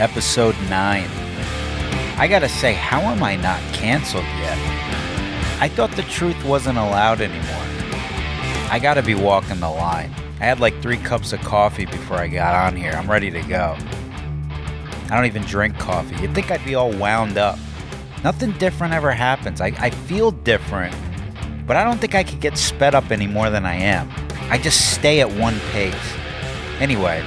episode 9. I gotta say, how am I not canceled yet? I thought the truth wasn't allowed anymore. I gotta be walking the line. I had like 3 cups of coffee before I got on here. I'm ready to go. I don't even drink coffee. You'd think I'd be all wound up. Nothing different ever happens. I feel different, but I don't think I could get sped up any more than I am. I just stay at one pace. Anyway,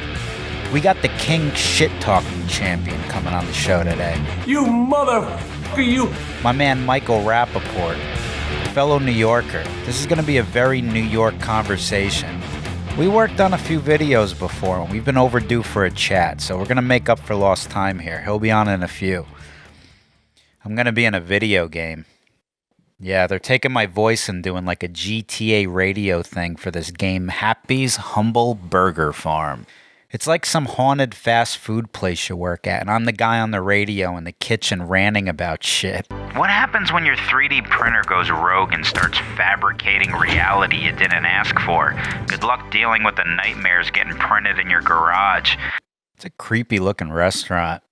we got the king shit-talking champion coming on the show today. You motherfucker, you! My man Michael Rapaport, fellow New Yorker. This is going to be a very New York conversation. We worked on a few videos before, and we've been overdue for a chat, so we're going to make up for lost time here. He'll be on in a few. I'm going to be in a video game. Yeah, they're taking my voice and doing like a GTA radio thing for this game, Happy's Humble Burger Farm. It's like some haunted fast food place you work at, and I'm the guy on the radio in the kitchen ranting about shit. What happens when your 3D printer goes rogue and starts fabricating reality you didn't ask for? Good luck dealing with the nightmares getting printed in your garage. It's a creepy looking restaurant.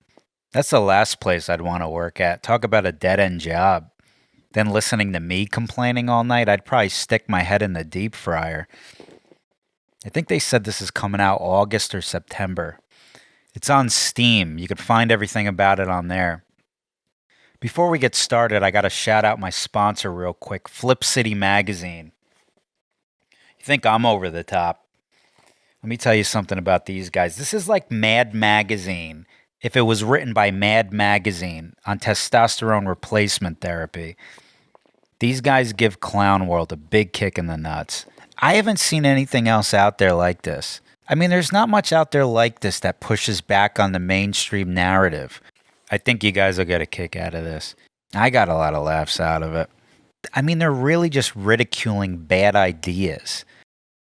That's the last place I'd want to work at. Talk about a dead-end job. Then listening to me complaining all night, I'd probably stick my head in the deep fryer. I think they said this is coming out August or September. It's on Steam. You can find everything about it on there. Before we get started, I got to shout out my sponsor real quick, Flip City Magazine. You think I'm over the top? Let me tell you something about these guys. This is like Mad Magazine if it was written by Mad Magazine on testosterone replacement therapy. These guys give Clown World a big kick in the nuts. I haven't seen anything else out there like this. I mean, there's not much out there like this that pushes back on the mainstream narrative. I think you guys will get a kick out of this. I got a lot of laughs out of it. I mean, they're really just ridiculing bad ideas.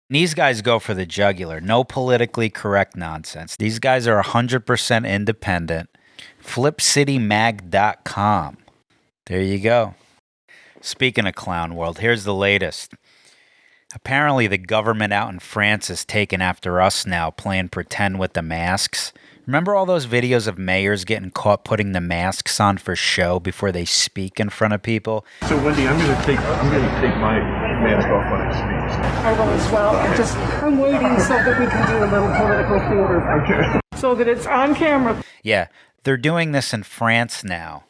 These guys go for the jugular. No politically correct nonsense. These guys are 100% independent. FlipCityMag.com. There you go. Speaking of Clown World, here's the latest. Apparently the government out in France is taking after us now, playing pretend with the masks. Remember all those videos of mayors getting caught putting the masks on for show before they speak in front of people? So Wendy, I'm gonna take my mask off when I speak. I will as well. I'm waiting so that we can do a little political theater. Okay. So that it's on camera. Yeah, they're doing this in France now.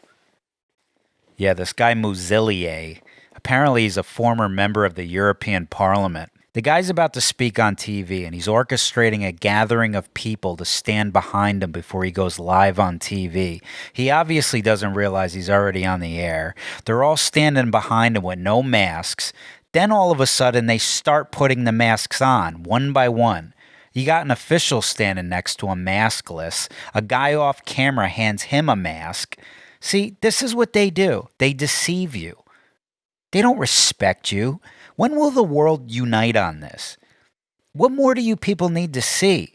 Yeah, this guy Muselier, apparently he's a former member of the European Parliament. The guy's about to speak on TV, and he's orchestrating a gathering of people to stand behind him before he goes live on TV. He obviously doesn't realize he's already on the air. They're all standing behind him with no masks. Then all of a sudden, they start putting the masks on, one by one. You got an official standing next to him, maskless. A guy off camera hands him a mask. See, this is what they do. They deceive you. They don't respect you. When will the world unite on this? What more do you people need to see?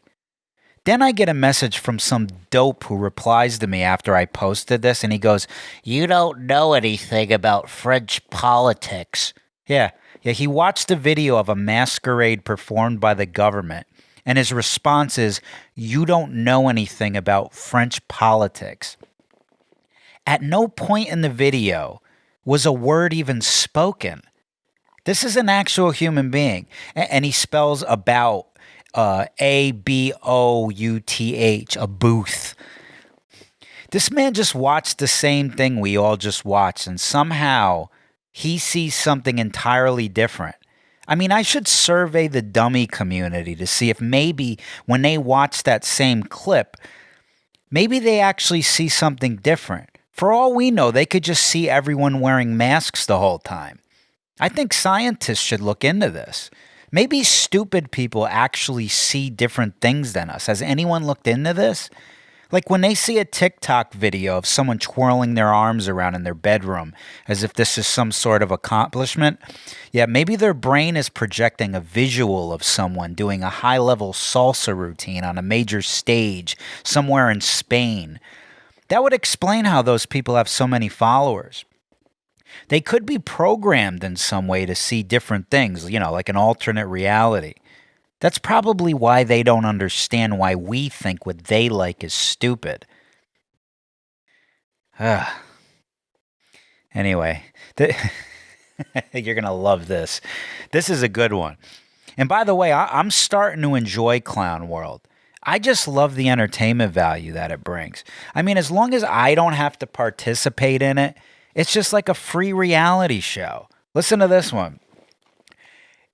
Then I get a message from some dope who replies to me after I posted this, and he goes, "You don't know anything about French politics." Yeah, he watched a video of a masquerade performed by the government, and his response is, "You don't know anything about French politics." At no point in the video was a word even spoken. This is an actual human being. And he spells about A-B-O-U-T-H, a booth. This man just watched the same thing we all just watched, and somehow he sees something entirely different. I mean, I should survey the dummy community to see if maybe when they watch that same clip, maybe they actually see something different. For all we know, they could just see everyone wearing masks the whole time. I think scientists should look into this. Maybe stupid people actually see different things than us. Has anyone looked into this? Like when they see a TikTok video of someone twirling their arms around in their bedroom as if this is some sort of accomplishment, yeah, maybe their brain is projecting a visual of someone doing a high-level salsa routine on a major stage somewhere in Spain. That would explain how those people have so many followers. They could be programmed in some way to see different things, like an alternate reality. That's probably why they don't understand why we think what they like is stupid. Anyway, you're going to love this. This is a good one. And by the way, I'm starting to enjoy Clown World. I just love the entertainment value that it brings. I mean, as long as I don't have to participate in it, it's just like a free reality show. Listen to this one.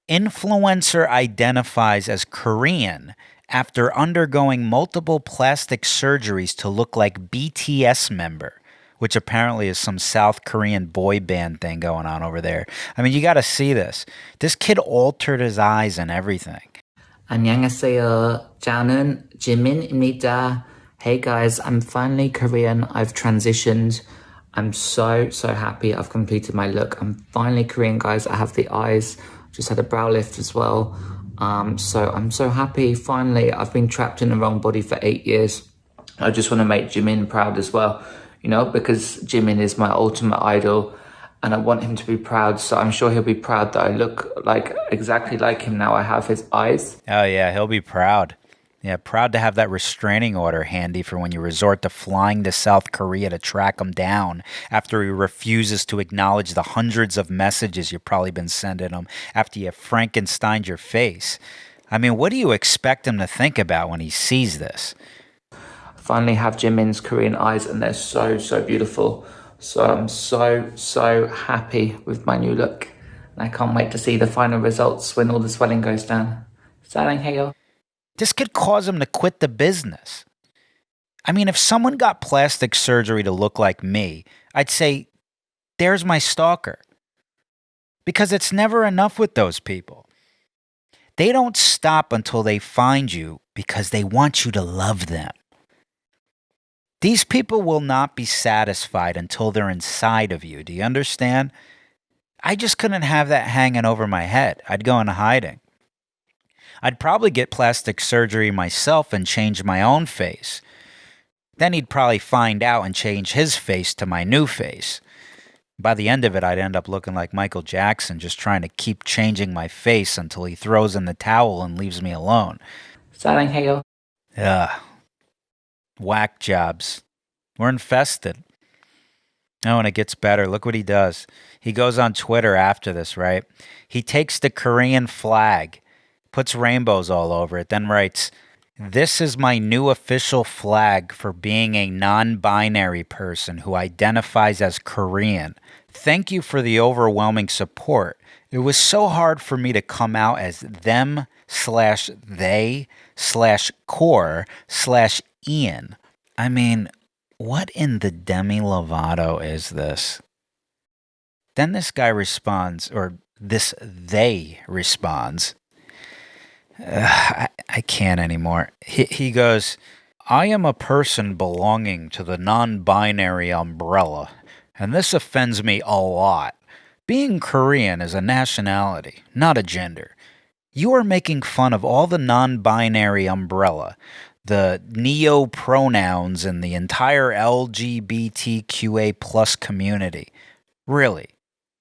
Influencer identifies as Korean after undergoing multiple plastic surgeries to look like BTS member, which apparently is some South Korean boy band thing going on over there. I mean, you got to see this. This kid altered his eyes and everything. 안녕하세요. 저는 지민입니다. Hey guys, I'm finally Korean. I've transitioned. I'm so happy I've completed my look. I'm finally Korean, guys. I have the eyes. Just had a brow lift as well. So I'm so happy. Finally, I've been trapped in the wrong body for 8 years. I just want to make Jimin proud as well, you know, because Jimin is my ultimate idol and I want him to be proud. So I'm sure he'll be proud that I look like exactly like him now. I have his eyes. Oh, yeah, he'll be proud. Yeah, proud to have that restraining order handy for when you resort to flying to South Korea to track him down after he refuses to acknowledge the hundreds of messages you've probably been sending him after you Frankensteined your face. I mean, what do you expect him to think about when he sees this? Finally have Jimin's Korean eyes and they're so beautiful. So I'm so happy with my new look. And I can't wait to see the final results when all the swelling goes down. 사랑해요. This could cause him to quit the business. I mean, if someone got plastic surgery to look like me, I'd say, there's my stalker. Because it's never enough with those people. They don't stop until they find you because they want you to love them. These people will not be satisfied until they're inside of you. Do you understand? I just couldn't have that hanging over my head. I'd go into hiding. I'd probably get plastic surgery myself and change my own face. Then he'd probably find out and change his face to my new face. By the end of it, I'd end up looking like Michael Jackson, just trying to keep changing my face until he throws in the towel and leaves me alone. 사랑해요. Ugh. Whack jobs. We're infested. Oh, and it gets better. Look what he does. He goes on Twitter after this, right? He takes the Korean flag, puts rainbows all over it, then writes, "This is my new official flag for being a non-binary person who identifies as Korean. Thank you for the overwhelming support. It was so hard for me to come out as them/they/core/Ian. I mean, what in the Demi Lovato is this?" Then this guy responds, or this they responds, I can't anymore. He goes, "I am a person belonging to the non-binary umbrella, and this offends me a lot. Being Korean is a nationality, not a gender. You are making fun of all the non-binary umbrella, the neo-pronouns, and the entire LGBTQA plus community. Really,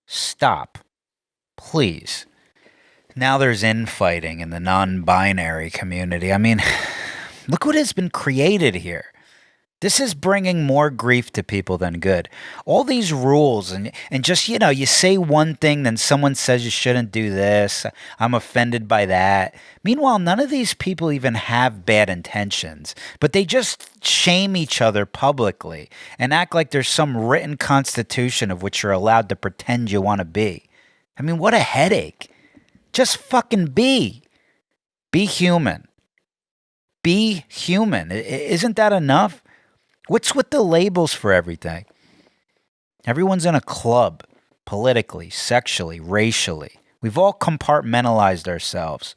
stop. Please." Now there's infighting in the non-binary community. I mean, look what has been created here. This is bringing more grief to people than good. All these rules and just, you know, you say one thing, then someone says you shouldn't do this. I'm offended by that. Meanwhile, none of these people even have bad intentions, but they just shame each other publicly and act like there's some written constitution of which you're allowed to pretend you want to be. I mean, what a headache. Just fucking be. Be human. Be human. Isn't that enough? What's with the labels for everything? Everyone's in a club, politically, sexually, racially. We've all compartmentalized ourselves.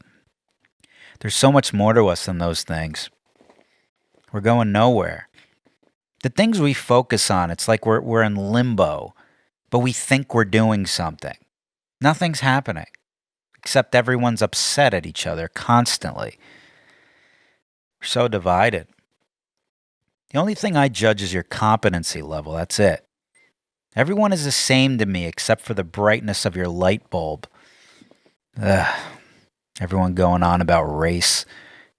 There's so much more to us than those things. We're going nowhere. The things we focus on, it's like we're in limbo, but we think we're doing something. Nothing's happening. Except everyone's upset at each other constantly. We're so divided. The only thing I judge is your competency level. That's it. Everyone is the same to me except for the brightness of your light bulb. Ugh. Everyone going on about race,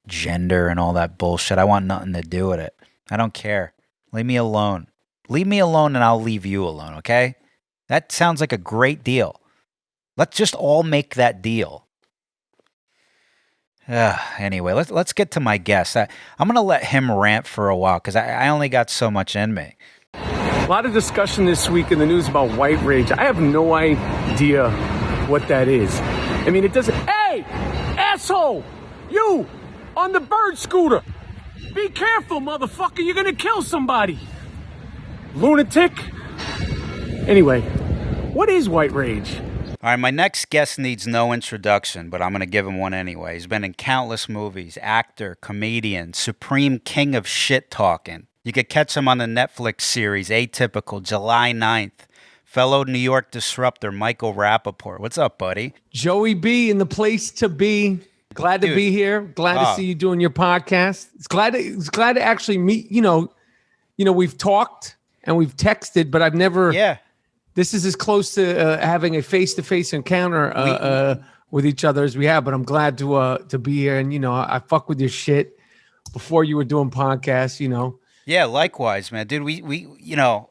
gender, and all that bullshit. I want nothing to do with it. I don't care. Leave me alone. Leave me alone and I'll leave you alone, okay? That sounds like a great deal. Let's just all make that deal. Anyway, let's get to my guest. I'm going to let him rant for a while because I only got so much in me. A lot of discussion this week in the news about white rage. I have no idea what that is. I mean, it doesn't... Hey! Asshole! You! On the bird scooter! Be careful, motherfucker! You're gonna kill somebody! Lunatic! Anyway, what is white rage? All right, my next guest needs no introduction, but I'm going to give him one anyway. He's been in countless movies, actor, comedian, supreme king of shit talking. You could catch him on the Netflix series Atypical, July 9th. Fellow New York disruptor Michael Rapaport. What's up, buddy? Joey B in the place to be. Glad to be here. Glad to see you doing your podcast. It's glad to actually meet. You know, we've talked and we've texted, but I've never. Yeah. This is as close to having a face-to-face encounter with each other as we have. But I'm glad to be here. And I fuck with your shit before you were doing podcasts. Yeah, likewise, man. Dude, we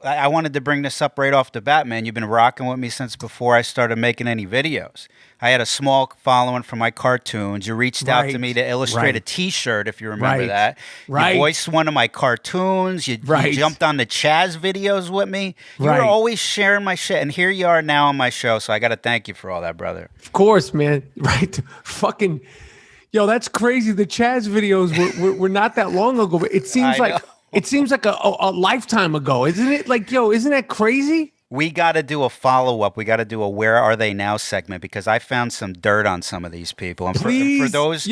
I wanted to bring this up right off the bat, man. You've been rocking with me since before I started making any videos. I had a small following for my cartoons. You reached out to me to illustrate a T-shirt, if you remember that. You voiced one of my cartoons. You jumped on the Chaz videos with me. You were always sharing my shit, and here you are now on my show, so I got to thank you for all that, brother. Of course, man. Right. Fucking, yo, that's crazy. The Chaz videos were not that long ago, but it seems like... It seems like a lifetime ago, isn't it? Like, yo, isn't that crazy? We got to do a follow-up. We got to do a Where Are They Now segment because I found some dirt on some of these people. And please, for those,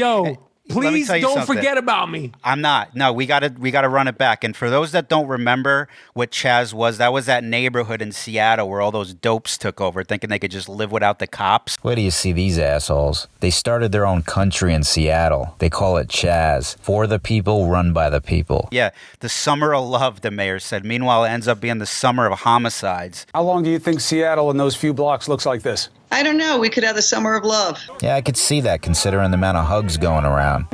please don't forget about me. I'm not. No, we gotta run it back. And for those that don't remember what Chaz was, that was that neighborhood in Seattle where all those dopes took over, thinking they could just live without the cops. Where do you see these assholes? They started their own country in Seattle. They call it Chaz. For the people, run by the people. Yeah, the summer of love, the mayor said. Meanwhile, it ends up being the summer of homicides. How long do you think Seattle in those few blocks looks like this? I don't know. We could have the summer of love. Yeah, I could see that considering the amount of hugs going around.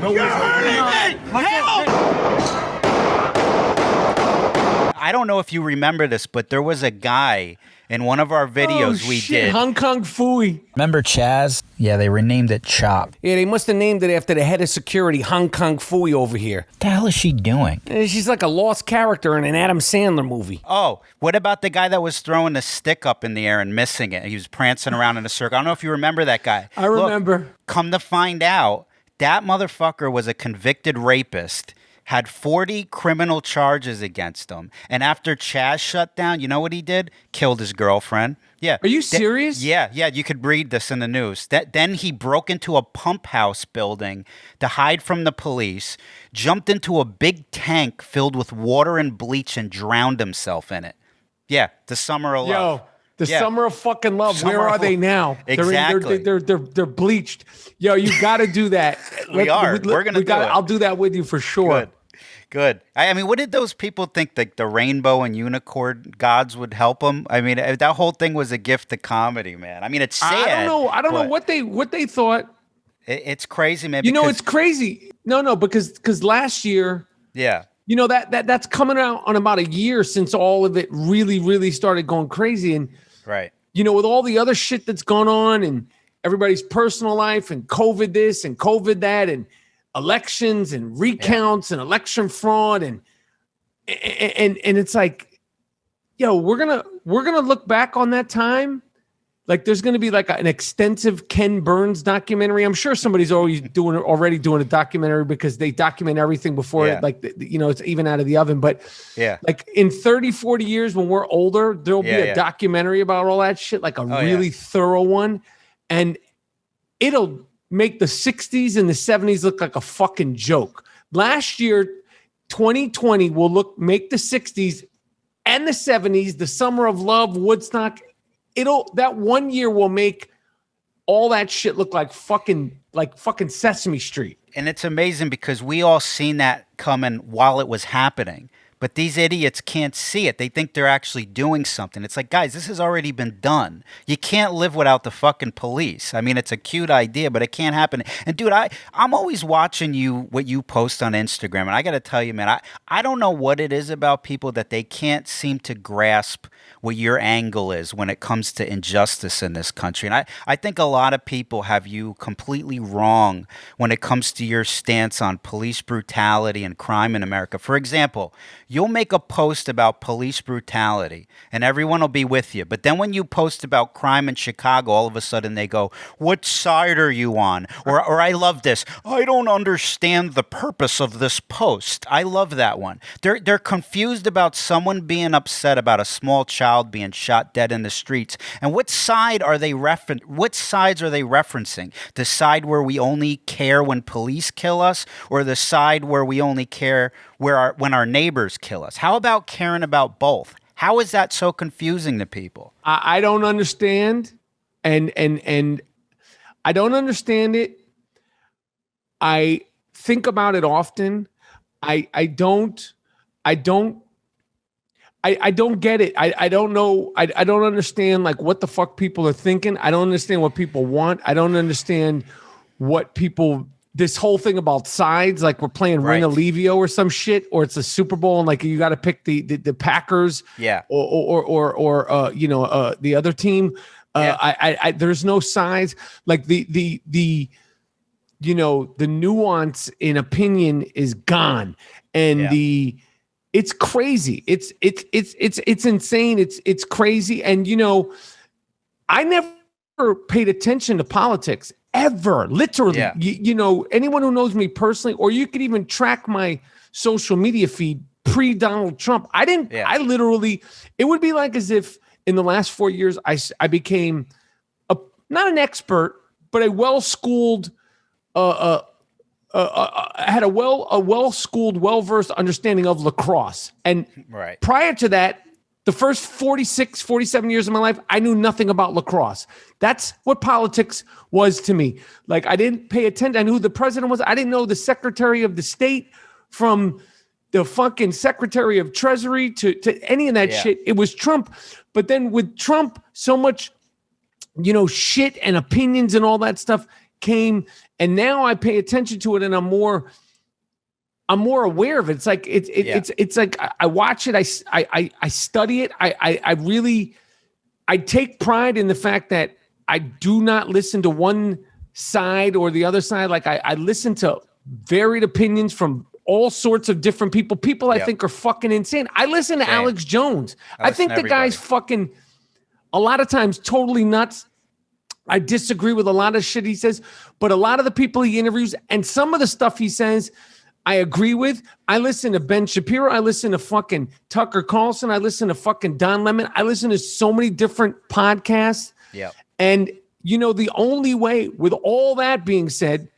I don't know if you remember this, but there was a guy in one of our videos we did. Hong Kong Phooey. Remember Chaz? Yeah, they renamed it Chop. Yeah, they must have named it after the head of security, Hong Kong Phooey over here. What the hell is she doing? She's like a lost character in an Adam Sandler movie. Oh, what about the guy that was throwing the stick up in the air and missing it? He was prancing around in a circle. I don't know if you remember that guy. I remember. Look, come to find out, that motherfucker was a convicted rapist, had 40 criminal charges against him. And after Chaz shut down, you know what he did? Killed his girlfriend. Yeah. Are you serious? Yeah. You could read this in the news. Then he broke into a pump house building to hide from the police, jumped into a big tank filled with water and bleach and drowned himself in it. Yeah, the summer of love. The summer of fucking love. Where are they now? Exactly. They're bleached. Yo, you got to do that. We're going to do it. I'll do that with you for sure. Good. I mean, what did those people think that the rainbow and unicorn gods would help them? I mean, that whole thing was a gift to comedy, man. I mean, it's sad. I don't know what they thought. It's crazy, man. It's crazy. No, because last year, that's coming out on about a year since all of it really, really started going crazy, and right. With all the other shit that's gone on and everybody's personal life and COVID this and COVID that and elections and recounts and election fraud and it's like, yo, we're gonna look back on that time like there's gonna be like an extensive Ken Burns documentary. I'm sure somebody's already doing a documentary because they document everything before it, like it's even out of the oven. But like in 30, 40 years when we're older, there'll be a documentary about all that shit, like a really thorough one, and it'll make the 60s and the 70s look like a fucking joke. Last year, 2020 will make the 60s and the 70s, the summer of love, Woodstock. That 1 year will make all that shit look like fucking Sesame Street. And it's amazing because we all seen that coming while it was happening. But these idiots can't see it. They think they're actually doing something. It's like, guys, this has already been done. You can't live without the fucking police. I mean, it's a cute idea, but it can't happen. And dude, I'm always watching what you post on Instagram, and I got to tell you, man, I don't know what it is about people that they can't seem to grasp what your angle is when it comes to injustice in this country. And I think a lot of people have you completely wrong when it comes to your stance on police brutality and crime in America. For example, you'll make a post about police brutality and everyone will be with you. But then when you post about crime in Chicago, all of a sudden they go, what side are you on? Or I love this. I don't understand the purpose of this post. I love that one. They're confused about someone being upset about a small child being shot dead in the streets. And what sides are they referencing? The side where we only care when police kill us, or the side where we only care when our neighbors kill us? How about caring about both? How is that so confusing to people? I don't understand, and I don't understand it. I think about it often. I don't get it. I don't know. I don't understand like what the fuck people are thinking. I don't understand what people want. I don't understand what people, this whole thing about sides, like we're playing Ring of Levio or some shit, or it's a Super Bowl and like you got to pick the Packers, or the other team. There's no sides. Like the nuance in opinion is gone, and it's crazy. It's insane. It's crazy. And I never paid attention to politics ever. Literally, anyone who knows me personally, or you could even track my social media feed pre Donald Trump. I didn't. I literally. It would be like as if in the last 4 years I became not an expert, but a well-schooled. Had a well-schooled, well-versed understanding of lacrosse. And prior to that, the first 46, 47 years of my life, I knew nothing about lacrosse. That's what politics was to me. Like, I didn't pay attention. I knew who the president was. I didn't know the Secretary of the State from the fucking Secretary of Treasury to any of that shit. It was Trump. But then with Trump, so much, shit and opinions and all that stuff came, and now I pay attention to it, and I'm more aware of it. It's like it's like I watch it, I study it. I take pride in the fact that I do not listen to one side or the other side. Like I listen to varied opinions from all sorts of different people. People I think are fucking insane. I listen to Alex Jones. I think the guy's fucking a lot of times totally nuts. I disagree with a lot of shit he says, but a lot of the people he interviews and some of the stuff he says, I agree with. I listen to Ben Shapiro. I listen to fucking Tucker Carlson. I listen to fucking Don Lemon. I listen to so many different podcasts. Yeah. And, the only way, with all that being said,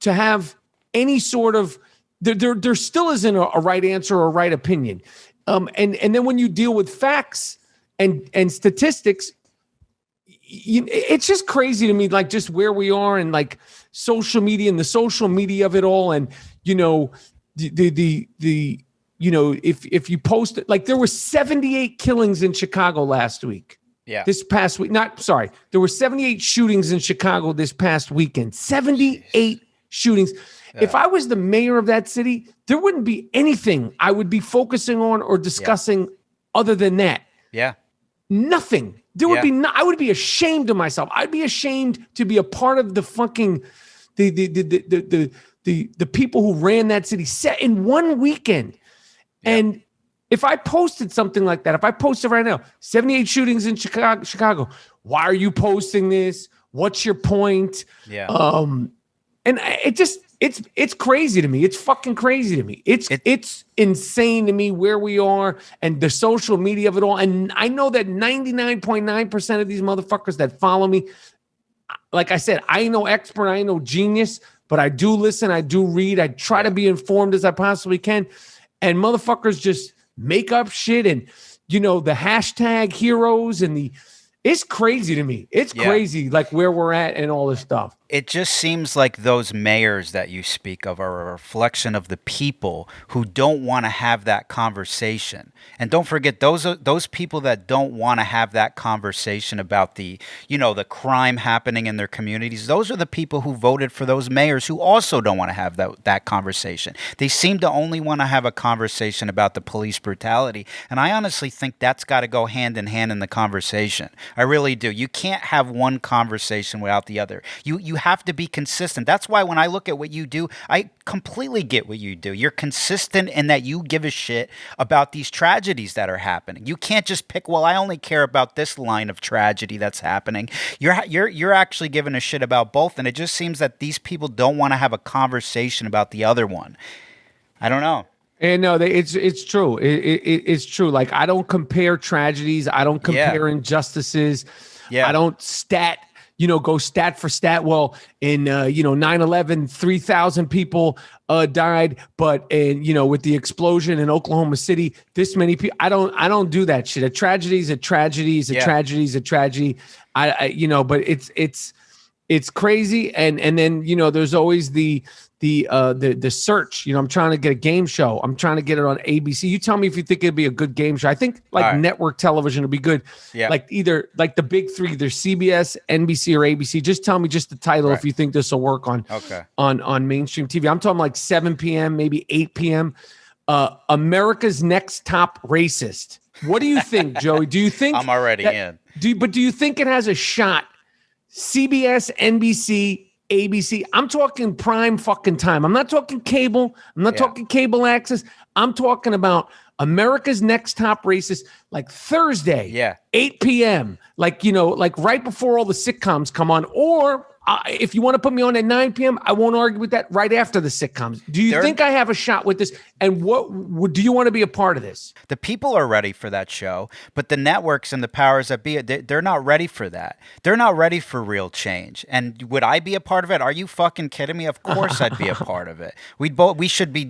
to have any sort of, there still isn't a right answer or a right opinion. And then when you deal with facts and statistics, it's just crazy to me, like just where we are and like social media and the social media of it all. And, if you post it, like there were 78 killings in Chicago last week. Yeah. This past week, there were 78 shootings in Chicago this past weekend, 78 shootings. Yeah. If I was the mayor of that city, there wouldn't be anything I would be focusing on or discussing other than that. Yeah. Nothing. There would be I would be ashamed of myself. I'd be ashamed to be a part of the fucking the people who ran that city set in one weekend. Yeah. And if I posted something like that, if I posted right now, 78 shootings in Chicago, why are you posting this? What's your point? Yeah. And it's crazy to me. It's fucking crazy to me. It's insane to me where we are and the social media of it all. And I know that 99.9% of these motherfuckers that follow me, like I said, I ain't no expert, I ain't no genius, but I do listen, I do read, I try to be informed as I possibly can. And motherfuckers just make up shit and the hashtag heroes and It's crazy to me. It's crazy, like where we're at and all this stuff. It just seems like those mayors that you speak of are a reflection of the people who don't want to have that conversation. And don't forget, those people that don't want to have that conversation about the crime happening in their communities. Those are the people who voted for those mayors who also don't want to have that conversation. They seem to only want to have a conversation about the police brutality. And I honestly think that's got to go hand in hand in the conversation. I really do. You can't have one conversation without the other. You have to be consistent. That's why when I look at what you do, I completely get what you do. You're consistent in that you give a shit about these tragedies that are happening. You can't just pick, well, I only care about this line of tragedy that's happening. You're actually giving a shit about both, and it just seems that these people don't want to have a conversation about the other one. I don't know. And no, it's true. It's true. Like, I don't compare tragedies. I don't compare injustices. Yeah. I don't go stat for stat. Well, in 9/11, 3,000 people died, but with the explosion in Oklahoma City, this many people. I don't do that shit. A tragedy is a tragedy is a tragedy is a tragedy. But it's crazy. And then there's always the search. I'm trying to get a game show. I'm trying to get it on ABC. You tell me if you think it'd be a good game show. I think network television would be good. Yeah. Like either like the big three, either CBS, NBC, or ABC. Just tell me just the title if you think this will work on mainstream TV. I'm talking like 7 p.m., maybe 8 p.m. America's Next Top Racist. What do you think, Joey? Do you think I'm already in? Do you think it has a shot? CBS, NBC, ABC. I'm talking prime fucking time. I'm not talking cable. I'm not talking cable access. I'm talking about America's Next Top Racist, like Thursday, 8 p.m. Like right before all the sitcoms come on. Or if you want to put me on at 9 p.m., I won't argue with that. Right after the sitcoms. Do you think I have a shot with this? And what do you want to be a part of this? The people are ready for that show, but the networks and the powers that be, they're not ready for that. They're not ready for real change. And would I be a part of it? Are you fucking kidding me? Of course I'd be a part of it. We should be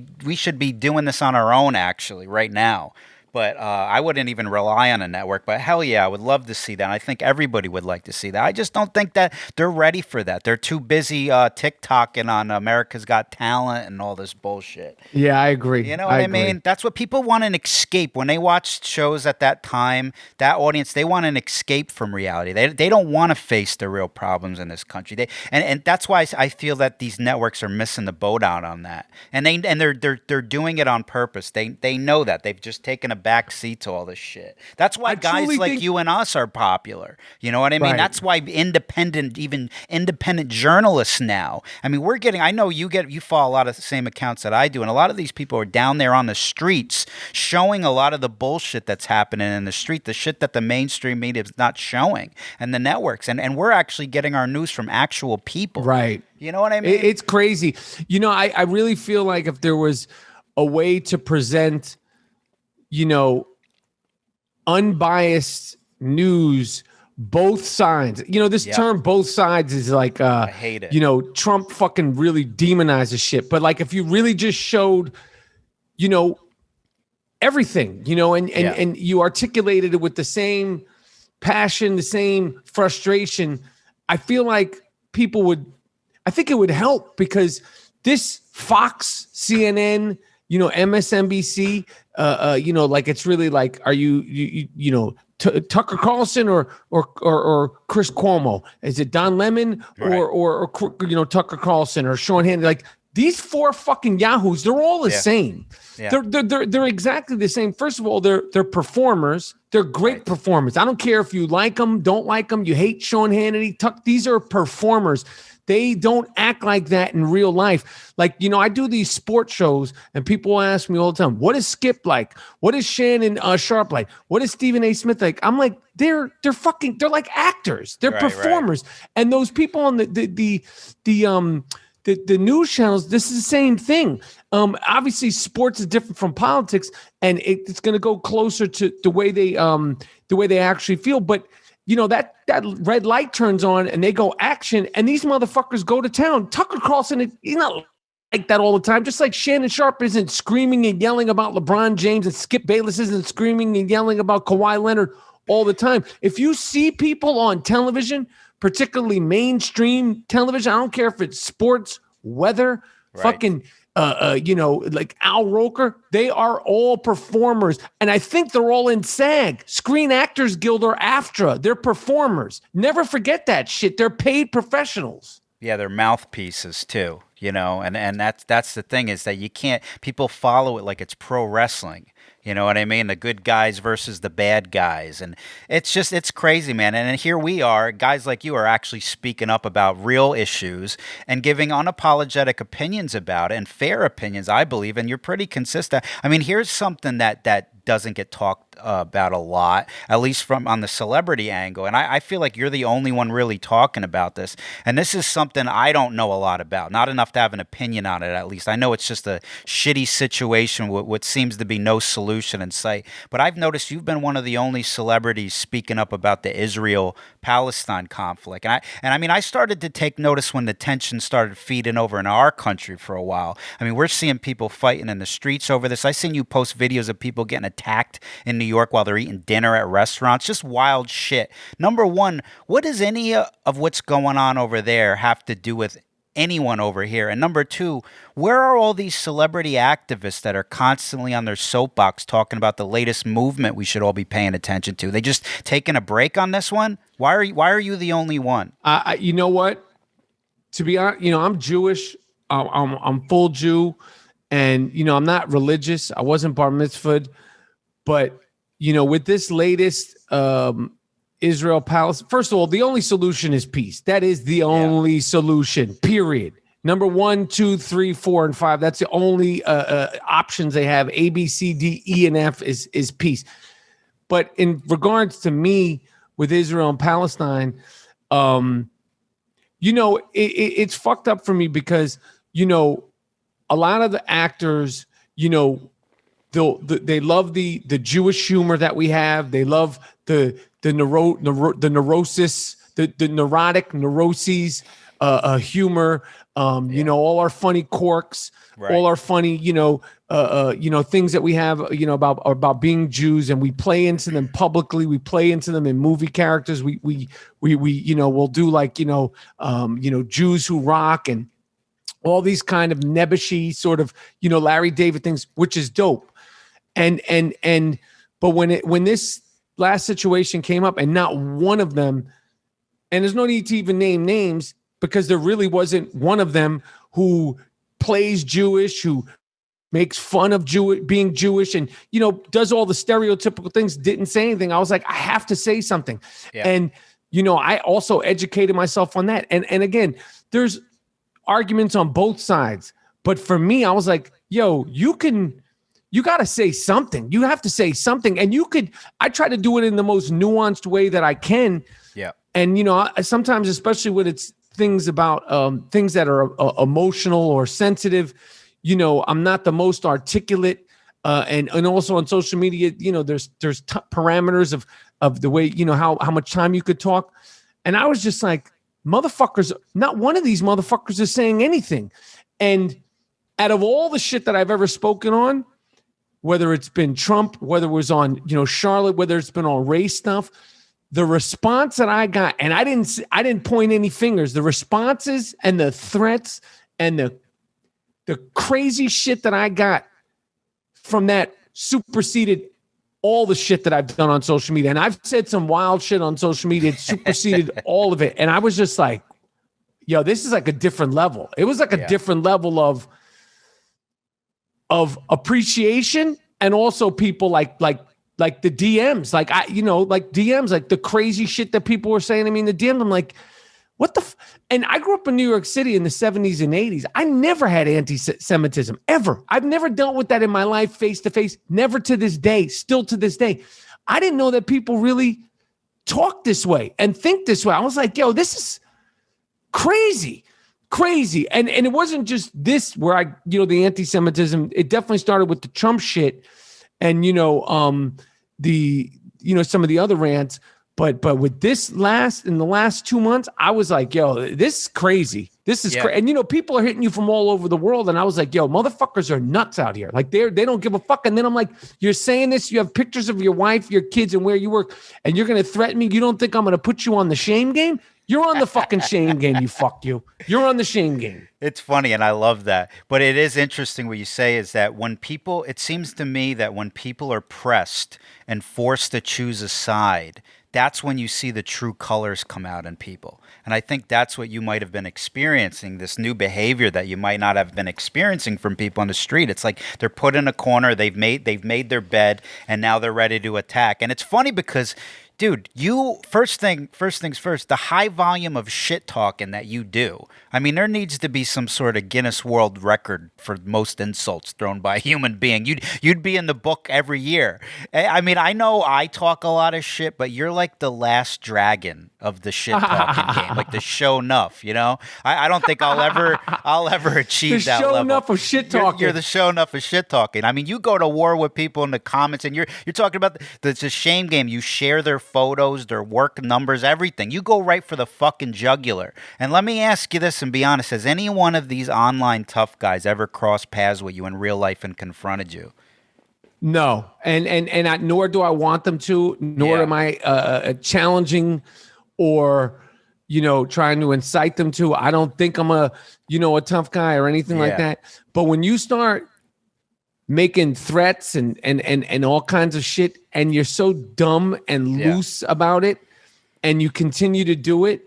doing this on our own, actually, right now. But I wouldn't even rely on a network. But hell yeah, I would love to see that. I think everybody would like to see that. I just don't think that they're ready for that. They're too busy TikToking on America's Got Talent and all this bullshit. Yeah, I agree. You know what I mean? That's what people want, an escape. When they watch shows at that time, that audience, they want an escape from reality. They don't want to face the real problems in this country. And that's why I feel that these networks are missing the boat out on that. And they're doing it on purpose. They know that. They've just taken a back seat to all this shit. That's why guys like you and us are popular. You know what I mean? That's why independent journalists now. I mean, I know you follow a lot of the same accounts that I do, and a lot of these people are down there on the streets showing a lot of the bullshit that's happening in the street, the shit that the mainstream media is not showing, and the networks. And we're actually getting our news from actual people. Right. You know what I mean? It's crazy. I really feel like if there was a way to present unbiased news, both sides. This term "both sides" is like, I hate it. Trump fucking really demonizes shit. But like, if you really just showed, everything, and you articulated it with the same passion, the same frustration, I feel like I think it would help, because this Fox, CNN, MSNBC, like, it's really like, are you Tucker Carlson or Chris Cuomo? Is it Don Lemon or Tucker Carlson or Sean Hannity? Like, these four fucking yahoos, they're all the same. Yeah. They're exactly the same. First of all, they're performers. They're great performers. I don't care if you like them, don't like them, you hate Sean Hannity. These are performers. They don't act like that in real life. Like, I do these sports shows and people ask me all the time, what is Skip like? What is Shannon Sharp like? What is Stephen A. Smith like? I'm like, they're like actors. They're performers. Right. And those people on the news channels, this is the same thing. Obviously sports is different from politics, and it's going to go closer to the way they actually feel. But that red light turns on and they go action, and these motherfuckers go to town. Tucker Carlson, he's not like that all the time. Just like Shannon Sharp isn't screaming and yelling about LeBron James, and Skip Bayless isn't screaming and yelling about Kawhi Leonard all the time. If you see people on television, particularly mainstream television, I don't care if it's sports, weather, fucking, like Al Roker, they are all performers. And I think they're all in SAG, Screen Actors Guild or AFTRA. They're performers. Never forget that shit. They're paid professionals. Yeah, they're mouthpieces too, and that's the thing is that you can't, people follow it like it's pro wrestling. You know what I mean? The good guys versus the bad guys. And it's crazy, man. And here we are, guys like you are actually speaking up about real issues and giving unapologetic opinions about it, and fair opinions, I believe. And you're pretty consistent. I mean, here's something that doesn't get talked about a lot, at least from on the celebrity angle. And I feel like you're the only one really talking about this. And this is something I don't know a lot about, not enough to have an opinion on it, at least. I know it's just a shitty situation with what seems to be no solution in sight. But I've noticed you've been one of the only celebrities speaking up about the Israel-Palestine conflict. And I mean, I started to take notice when the tension started feeding over in our country for a while. I mean, we're seeing people fighting in the streets over this. I seen you post videos of people getting attacked in New York while they're eating dinner at restaurants. Just wild shit. Number one, what does any of what's going on over there have to do with anyone over here? And number two, where are all these celebrity activists that are constantly on their soapbox talking about the latest movement we should all be paying attention to? They just taking a break on this one? Why are you the only one? You know what? To be honest, I'm Jewish. I'm full Jew, and I'm not religious. I wasn't bar mitzvahed. But, with this latest Israel Palestine, first of all, the only solution is peace. That is the only solution, period. Number 1, 2, 3, 4, and 5. That's the only options they have. A, B, C, D, E, and F is peace. But in regards to me with Israel and Palestine, it's fucked up for me because, a lot of the actors, they love the Jewish humor that we have. They love the neurosis, the neurotic neuroses, humor. All our funny quirks, all our funny, things that we have, about being Jews, and we play into them publicly. We play into them in movie characters. We'll do like Jews who rock and all these kind of nebbishy sort of Larry David things, which is dope. But when this last situation came up and not one of them, and there's no need to even name names because there really wasn't one of them who plays Jewish, who makes fun of being Jewish and, does all the stereotypical things, didn't say anything. I was like, I have to say something. Yeah. And, I also educated myself on that. And again, there's arguments on both sides. But for me, I was like, yo, you got to say something. You have to say something. And I try to do it in the most nuanced way that I can. Yeah. And, sometimes, especially when it's things about things that are emotional or sensitive, I'm not the most articulate. And also on social media, there's parameters of the way, how much time you could talk. And I was just like, motherfuckers, not one of these motherfuckers is saying anything. And out of all the shit that I've ever spoken on, whether it's been Trump, whether it was on, Charlotte, whether it's been on race stuff, the response that I got, and I didn't point any fingers, the responses and the threats and the crazy shit that I got from that superseded all the shit that I've done on social media. And I've said some wild shit on social media. It superseded all of it. And I was just like, yo, this is like a different level. It was like a different level of appreciation, and also people like the DMs, like DMs, like the crazy shit that people were saying to me in the DM. I'm like, what the and I grew up in New York City in the 70s and 80s. I never had anti-Semitism, ever. I've never dealt with that in my life face to face, never to this day, still to this day. I didn't know that people really talk this way and think this way. I was like, yo, this is crazy. And it wasn't just this where the anti-Semitism, it definitely started with the Trump shit and, some of the other rants. But with this in the last 2 months, I was like, yo, this is crazy. This is crazy. And, you know, people are hitting you from all over the world. And I was like, yo, motherfuckers are nuts out here. Like, they don't give a fuck. And then I'm like, you're saying this. You have pictures of your wife, your kids, and where you work. And you're going to threaten me. You don't think I'm going to put you on the shame game? You're on the fucking shame game, you fuck you. You're on the shame game. It's funny, and I love that. But it is interesting what you say is that when people, it seems to me that when people are pressed and forced to choose a side, that's when you see the true colors come out in people. And I think that's what you might have been experiencing, this new behavior that you might not have been experiencing from people on the street. It's like they're put in a corner, they've made their bed, and now they're ready to attack. And it's funny because, dude, first things first, the high volume of shit talking that you do. I mean, there needs to be some sort of Guinness World Record for most insults thrown by a human being. You'd be in the book every year. I mean, I know I talk a lot of shit, but you're like the last dragon of the shit talking game, like the show enough, you know? I don't think I'll ever achieve that level. The show enough of shit talking. You're the show enough of shit talking. I mean, you go to war with people in the comments, and you're talking about the shame game. You share their photos, their work numbers, everything. You go right for the fucking jugular. And let me ask you this and be honest. Has any one of these online tough guys ever crossed paths with you in real life and confronted you? No. And nor do I want them to, nor am I challenging or, you know, trying to incite them to. I don't think I'm a tough guy or anything like that. But when you start making threats and all kinds of shit, and you're so dumb and loose about it, and you continue to do it,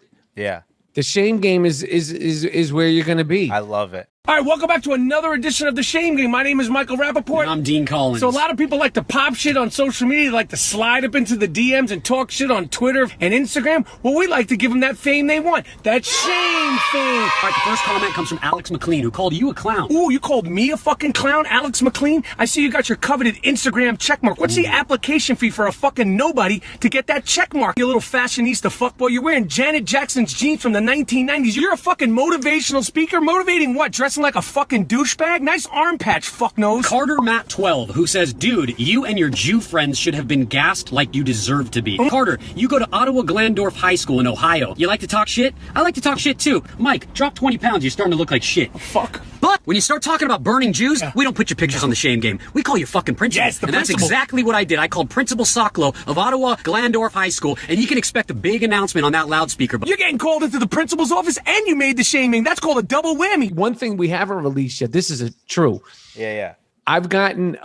the shame game is where you're going to be. I love it. All right, welcome back to another edition of The Shame Game. My name is Michael Rapaport. And I'm Dean Collins. So a lot of people like to pop shit on social media, like to slide up into the DMs and talk shit on Twitter and Instagram. Well, we like to give them that fame they want, that shame fame. All right, the first comment comes from Alex McLean, who called you a clown. Ooh, you called me a fucking clown, Alex McLean? I see you got your coveted Instagram checkmark. What's the application fee for a fucking nobody to get that checkmark? You little fashionista fuckboy. You're wearing Janet Jackson's jeans from the 1990s. You're a fucking motivational speaker. Motivating what? Dressing like a fucking douchebag? Nice arm patch, fucknose. Carter Matt 12, who says, dude, you and your Jew friends should have been gassed like you deserve to be. Carter, you go to Ottawa Glandorf High School in Ohio. You like to talk shit? I like to talk shit too. Mike, drop 20 pounds. You're starting to look like shit. Fuck. But when you start talking about burning Jews, we don't put your pictures on the shame game. We call you fucking principal. Yes, the and principal. That's exactly what I did. I called Principal Soklow of Ottawa Glandorf High School, and you can expect a big announcement on that loudspeaker. You're getting called into the principal's office and you made the shaming. That's called a double whammy. One thing we haven't released yet, this is true. Yeah. I've gotten,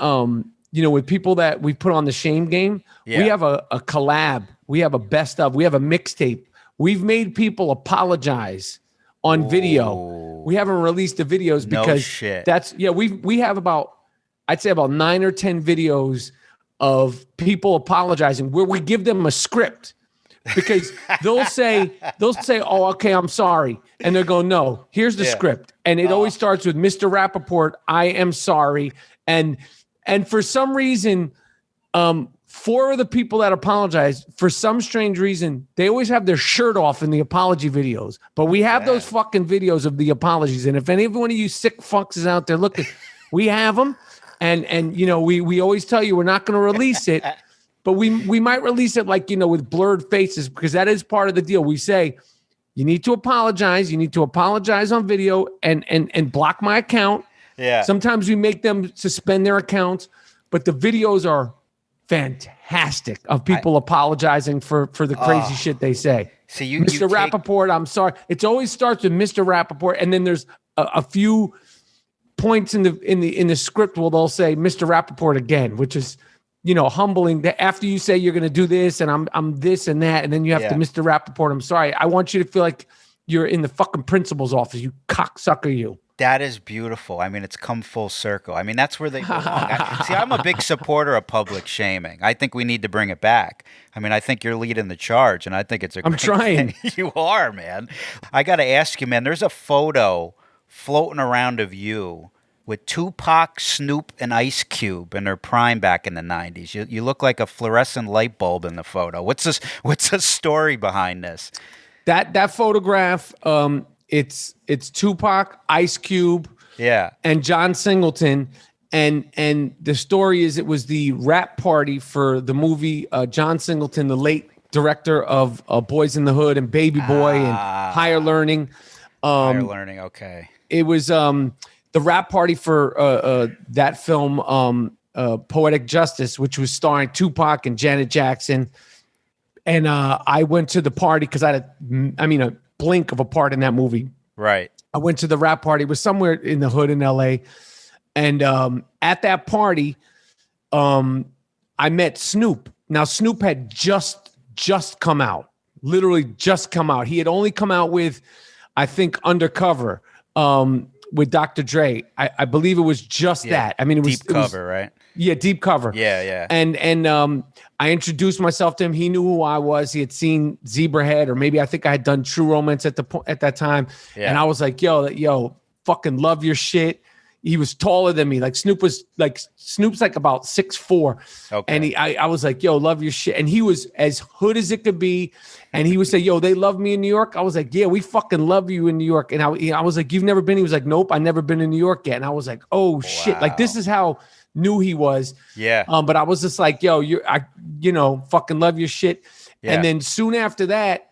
with people that we put on the shame game, we have a collab. We have a best of. We have a mixtape. We've made people apologize on video. We haven't released the videos because we have about 9 or 10 videos of people apologizing where we give them a script. Because they'll say, oh, okay, I'm sorry. And they'll go, no, here's the script. And it always starts with Mr. Rapaport, I am sorry. And for some reason, 4 of the people that apologize, for some strange reason, they always have their shirt off in the apology videos. But we have those fucking videos of the apologies. And if any one of you sick fucks is out there looking, we have them. And we always tell you we're not going to release it. But we might release it with blurred faces, because that is part of the deal. We say, you need to apologize. You need to apologize on video and block my account. Yeah. Sometimes we make them suspend their accounts, but the videos are fantastic of people apologizing for the crazy shit they say. So Mr. Rapaport, I'm sorry. It always starts with Mr. Rapaport, and then there's a few points in the script where they'll say Mr. Rapaport again, which is humbling. That after you say you're going to do this and I'm this and that, and then you have to Mr. Rapaport, I'm sorry. I want you to feel like you're in the fucking principal's office, you cocksucker, you. That is beautiful. I mean, it's come full circle. I mean, that's where they belong. I'm a big supporter of public shaming. I think we need to bring it back. I mean, I think you're leading the charge, and I think it's a great trying. thing. You are, man. I got to ask you, man, there's a photo floating around of you with Tupac, Snoop, and Ice Cube in their prime back in the 90s. You look like a fluorescent light bulb in the photo. What's the story behind this? That photograph, it's Tupac, Ice Cube, and John Singleton. And the story is it was the rap party for the movie John Singleton, the late director of Boys in the Hood and Baby Boy and Higher Learning. Higher Learning, okay. It was the rap party for that film, Poetic Justice, which was starring Tupac and Janet Jackson. And I went to the party because I had a blink of a part in that movie. Right. I went to the rap party. It was somewhere in the hood in LA. And at that party, I met Snoop. Now, Snoop had just come out, literally just come out. He had only come out with, I think, Undercover with Dr. Dre. I believe it was just that. I mean, it was Deep Cover, right? Yeah, Deep Cover. Yeah. And I introduced myself to him. He knew who I was. He had seen Zebrahead, or maybe I think I had done True Romance at that time. Yeah. And I was like, yo, fucking love your shit. He was taller than me. Like Snoop's like about 6'4". Okay. And I was like, yo, love your shit. And he was as hood as it could be. And he would say, yo, they love me in New York. I was like, yeah, we fucking love you in New York. And I was like, you've never been? He was like, nope, I never been in New York yet. And I was like, oh shit. Like, this is how new he was. Yeah. But I was just like, yo, I fucking love your shit. Yeah. And then soon after that,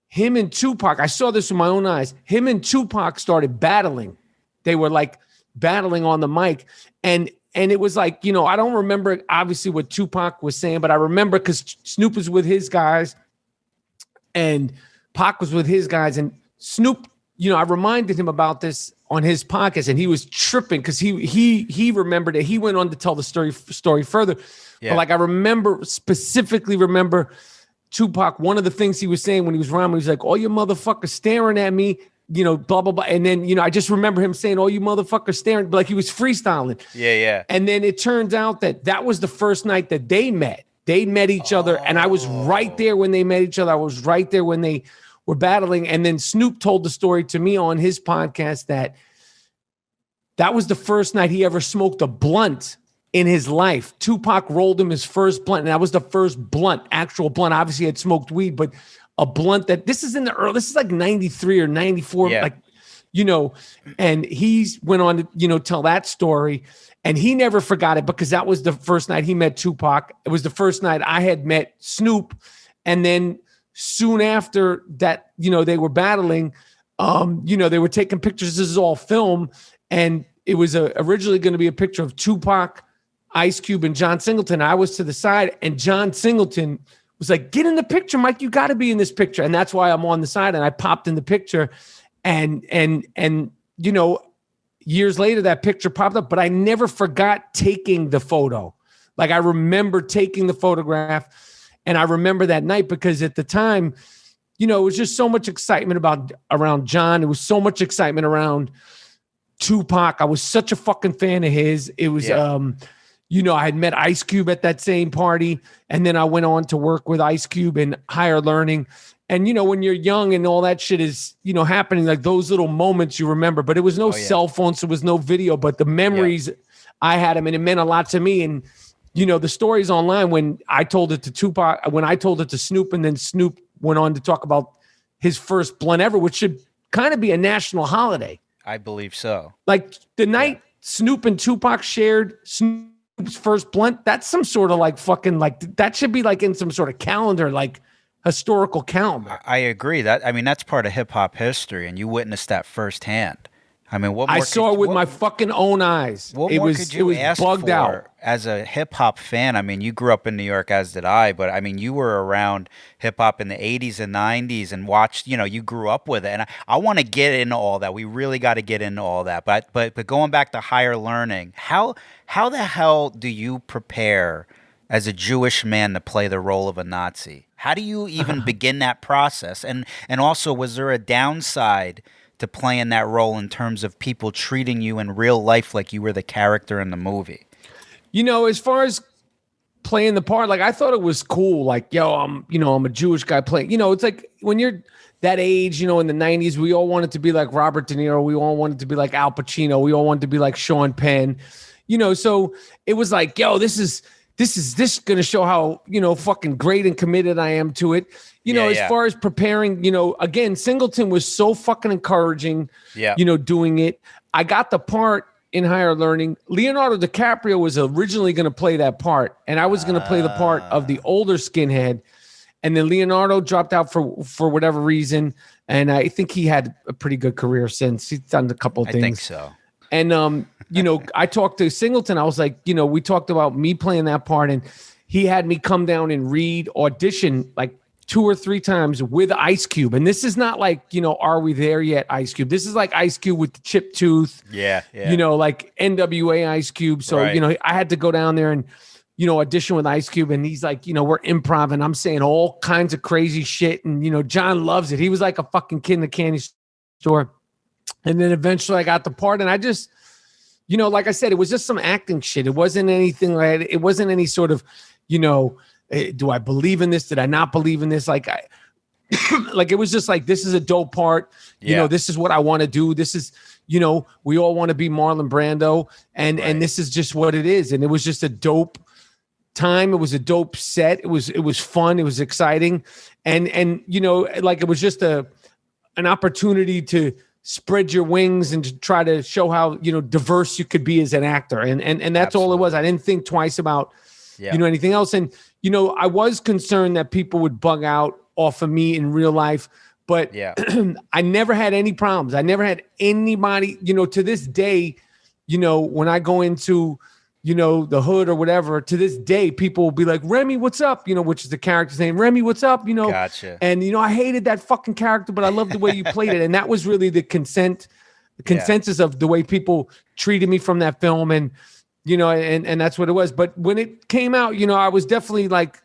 him and Tupac, I saw this with my own eyes. Him and Tupac started battling. They were like battling on the mic. And it was like, I don't remember obviously what Tupac was saying, but I remember because Snoop was with his guys and Pac was with his guys, and Snoop, I reminded him about this on his podcast, and he was tripping because he remembered it. He went on to tell the story further. Yeah. But like specifically remember Tupac, one of the things he was saying when he was around me, he was like, all you motherfuckers staring at me, blah, blah, blah. And then, I just remember him saying, oh, you motherfuckers staring, but like he was freestyling. Yeah. And then it turned out that was the first night that they met. They met each other, and I was right there when they met each other. I was right there when they were battling. And then Snoop told the story to me on his podcast that was the first night he ever smoked a blunt in his life. Tupac rolled him his first blunt, and that was the first actual blunt. Obviously, he had smoked weed, but a blunt this is like 93 or 94, and he went on to, tell that story, and he never forgot it because that was the first night he met Tupac. It was the first night I had met Snoop. And then soon after that, they were battling, they were taking pictures. This is all film. And it was originally going to be a picture of Tupac, Ice Cube, and John Singleton. I was to the side, and John Singleton was like, get in the picture, Mike. You got to be in this picture. And that's why I'm on the side. And I popped in the picture. And years later, that picture popped up, but I never forgot taking the photo. Like, I remember taking the photograph, and I remember that night because at the time, it was just so much excitement around John. It was so much excitement around Tupac. I was such a fucking fan of his. It was, I had met Ice Cube at that same party, and then I went on to work with Ice Cube in Higher Learning. And, when you're young and all that shit is, happening, like those little moments you remember, but it was no cell phone, so it was no video, but the memories I had them, and it meant a lot to me. And, the stories online when I told it to Tupac, when I told it to Snoop, and then Snoop went on to talk about his first blunt ever, which should kind of be a national holiday. I believe so. Like the night Snoop and Tupac shared Snoop's first blunt, that's some sort of like fucking, like that should be like in some sort of calendar, like historical calendar. I agree. That's part of hip hop history, and you witnessed that firsthand. What more I saw it with my fucking own eyes. What more could you ask bugged for out. As a hip hop fan? You grew up in New York, as did I, but you were around hip hop in the 80s and 90s and watched, you grew up with it. And I want to get into all that. We really got to get into all that. But going back to Higher Learning, how the hell do you prepare as a Jewish man to play the role of a Nazi? How do you even begin that process? And also, was there a downside to playing that role in terms of people treating you in real life like you were the character in the movie? As far as playing the part, like I thought it was cool. Like, I'm a Jewish guy playing, it's like when you're that age, in the 90s, we all wanted to be like Robert De Niro. We all wanted to be like Al Pacino. We all wanted to be like Sean Penn, so it was like, this is going to show how, fucking great and committed I am to it. As far as preparing, again, Singleton was so fucking encouraging, doing it. I got the part in Higher Learning. Leonardo DiCaprio was originally going to play that part, and I was going to play the part of the older skinhead. And then Leonardo dropped out for whatever reason. And I think he had a pretty good career since. He's done a couple of things. I think so. And, I talked to Singleton. I was like, we talked about me playing that part. And he had me come down and read, audition like 2 or 3 times with Ice Cube. And this is not like, Are We There Yet Ice Cube. This is like Ice Cube with the chipped tooth. Yeah. Like NWA Ice Cube. So, right. I had to go down there and, audition with Ice Cube. And he's like, we're improv and I'm saying all kinds of crazy shit. And, John loves it. He was like a fucking kid in the candy store. And then eventually I got the part. And I just, like I said, it was just some acting shit. It wasn't anything like, it wasn't any sort of, do I believe in this? Did I not believe in this? Like, like it was just like, this is a dope part. This is what I want to do. This is, we all want to be Marlon Brando, and this is just what it is. And it was just a dope time. It was a dope set. It was fun. It was exciting, and like it was just an opportunity to spread your wings and to try to show how diverse you could be as an actor. And that's Absolutely. all it was. I didn't think twice about anything else. And I was concerned that people would bug out off of me in real life, but I never had any problems. I never had anybody, to this day, when I go into, the hood or whatever, to this day, people will be like, Remy, what's up? Which is the character's name. Remy, what's up? Gotcha. And, I hated that fucking character, but I love the way you played it. And that was really the consensus of the way people treated me from that film. And, and that's what it was. But when it came out, I was definitely like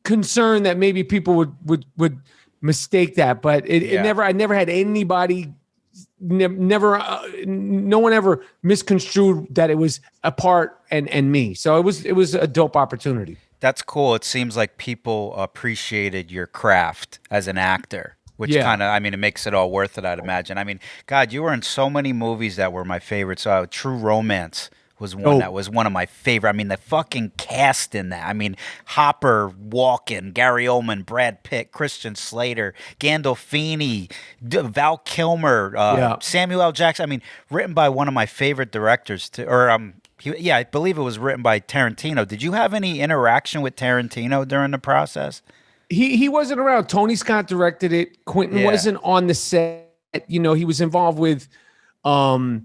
concerned that maybe people would mistake that, but I never had anybody, no one ever misconstrued that it was a part and me. So it was a dope opportunity. That's cool. It seems like people appreciated your craft as an actor, which kind of, it makes it all worth it, I'd imagine. God, you were in so many movies that were my favorites. True Romance was one that was one of my favorite. The fucking cast in that. Hopper, Walken, Gary Oldman, Brad Pitt, Christian Slater, Gandolfini, Val Kilmer, Samuel L. Jackson. Written by one of my favorite directors. I believe it was written by Tarantino. Did you have any interaction with Tarantino during the process? He wasn't around. Tony Scott directed it. Quentin wasn't on the set. He was involved with the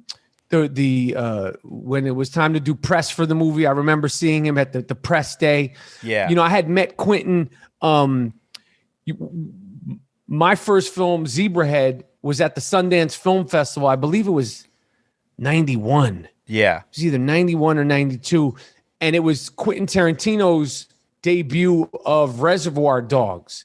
when it was time to do press for the movie. I remember seeing him at the press day. Yeah. I had met Quentin. My first film, Zebrahead, was at the Sundance Film Festival. I believe it was 91. Yeah. It was either 91 or 92. And it was Quentin Tarantino's debut of Reservoir Dogs.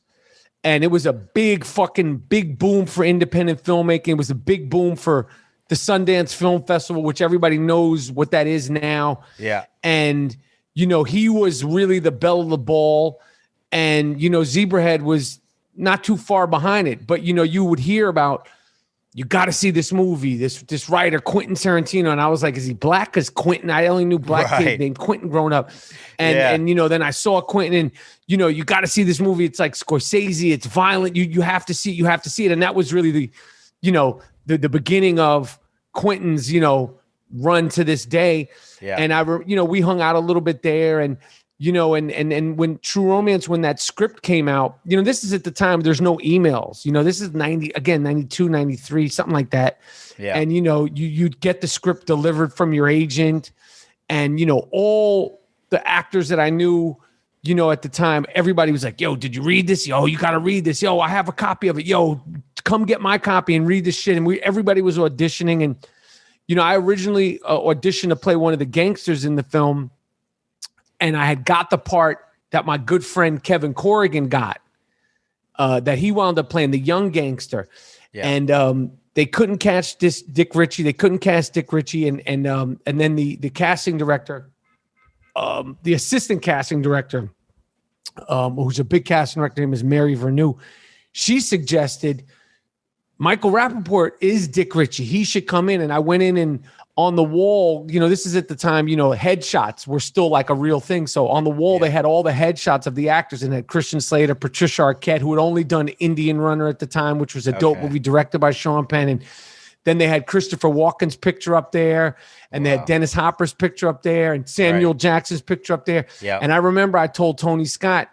And it was a big boom for independent filmmaking. It was a big boom for the Sundance Film Festival, which everybody knows what that is now. Yeah. And, he was really the belle of the ball. And, Zebrahead was not too far behind it. But, you would hear about, you got to see this movie, this writer, Quentin Tarantino. And I was like, is he black? Because Quentin, I only knew black kid named Quentin growing up. And, then I saw Quentin and, you got to see this movie. It's like Scorsese. It's violent. You have to see it. And that was really the beginning of Quentin's, run to this day. Yeah. And we hung out a little bit there and, and when True Romance, when that script came out, this is at the time, there's no emails, this is 92, 93, something like that. Yeah. And, you'd get the script delivered from your agent and, all the actors that I knew, at the time, everybody was like, yo, did you read this? Yo, you got to read this. Yo, I have a copy of it. Yo, come get my copy and read this shit. And everybody was auditioning. And, I originally auditioned to play one of the gangsters in the film. And I had got the part that my good friend Kevin Corrigan got, that he wound up playing the young gangster. Yeah. And they couldn't catch Dick Ritchie. They couldn't cast Dick Ritchie. And then the casting director, the assistant casting director, who's a big casting director, her name is Mary Vernew. She suggested Michael Rapaport is Dick Ritchie. He should come in. And I went in and on the wall, this is at the time, headshots were still like a real thing. So on the wall, they had all the headshots of the actors and had Christian Slater, Patricia Arquette, who had only done Indian Runner at the time, which was a dope movie directed by Sean Penn. And then they had Christopher Walken's picture up there and they had Dennis Hopper's picture up there and Samuel Jackson's picture up there. Yeah. And I remember I told Tony Scott,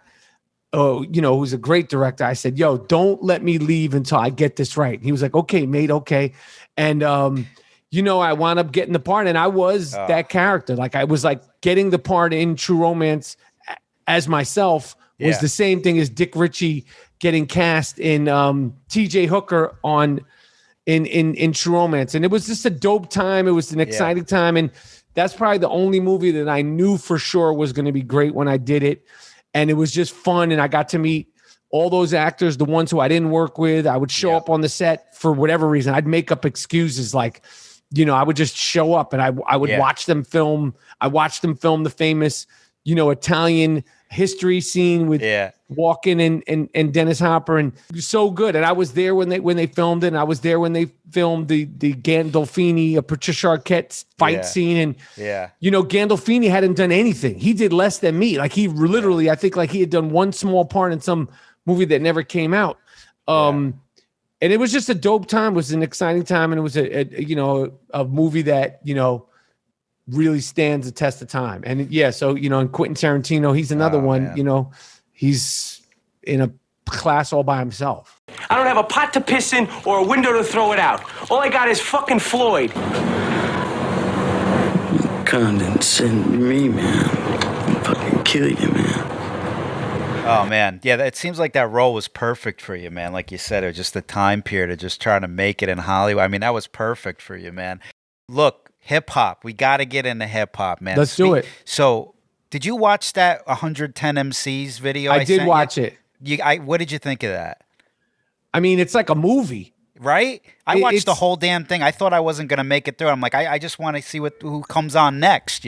who's a great director, I said, yo, don't let me leave until I get this right. He was like, okay, mate, okay. And, I wound up getting the part, and I was that character. Like, I was like getting the part in True Romance as myself was the same thing as Dick Ritchie getting cast in TJ Hooker in True Romance. And it was just a dope time. It was an exciting time. And that's probably the only movie that I knew for sure was going to be great when I did it. And it was just fun. And I got to meet all those actors, the ones who I didn't work with. I would show up on the set for whatever reason. I'd make up excuses like, I would just show up and I would watch them film. I watched them film the famous, Italian history scene with Walken and Dennis Hopper, and it was so good. And I was there when they filmed it. And I was there when they filmed the Gandolfini, Patricia Arquette fight scene. And Gandolfini hadn't done anything. He did less than me. Like he literally, I think like he had done one small part in some movie that never came out. And it was just a dope time. It was an exciting time, and it was a movie that really stands the test of time. And and Quentin Tarantino, he's another one. Man. He's in a class all by himself. I don't have a pot to piss in or a window to throw it out. All I got is fucking Floyd. You condescend me, man. I'll fucking kill you, man. Oh, man. Yeah, it seems like that role was perfect for you, man. Like you said, it was just the time period of just trying to make it in Hollywood. I mean, that was perfect for you, man. Look, hip-hop. We got to get into hip-hop, man. Let's do it. So, did you watch that 110 MCs video? I did watch it. What did you think of that? I mean, it's like a movie. Right? I watched the whole damn thing. I thought I wasn't going to make it through. I'm like, I just want to see who comes on next,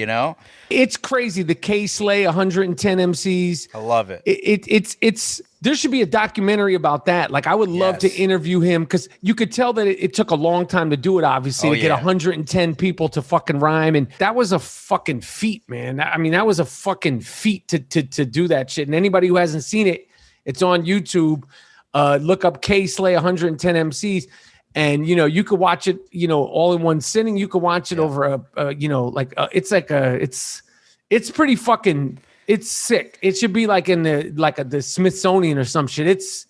It's crazy. The KSlay 110 MCs. I love it. It's there should be a documentary about that. Like, I would love to interview him, because you could tell that it took a long time to do it, obviously, to get 110 people to fucking rhyme. And that was a fucking feat, man. I mean, that was a fucking feat to do that shit. And anybody who hasn't seen it, it's on YouTube. Look up KSlay 110 MCs, and you could watch it, all in one sitting. You could watch it over it's pretty fucking, it's sick. It should be like in the Smithsonian or some shit. It's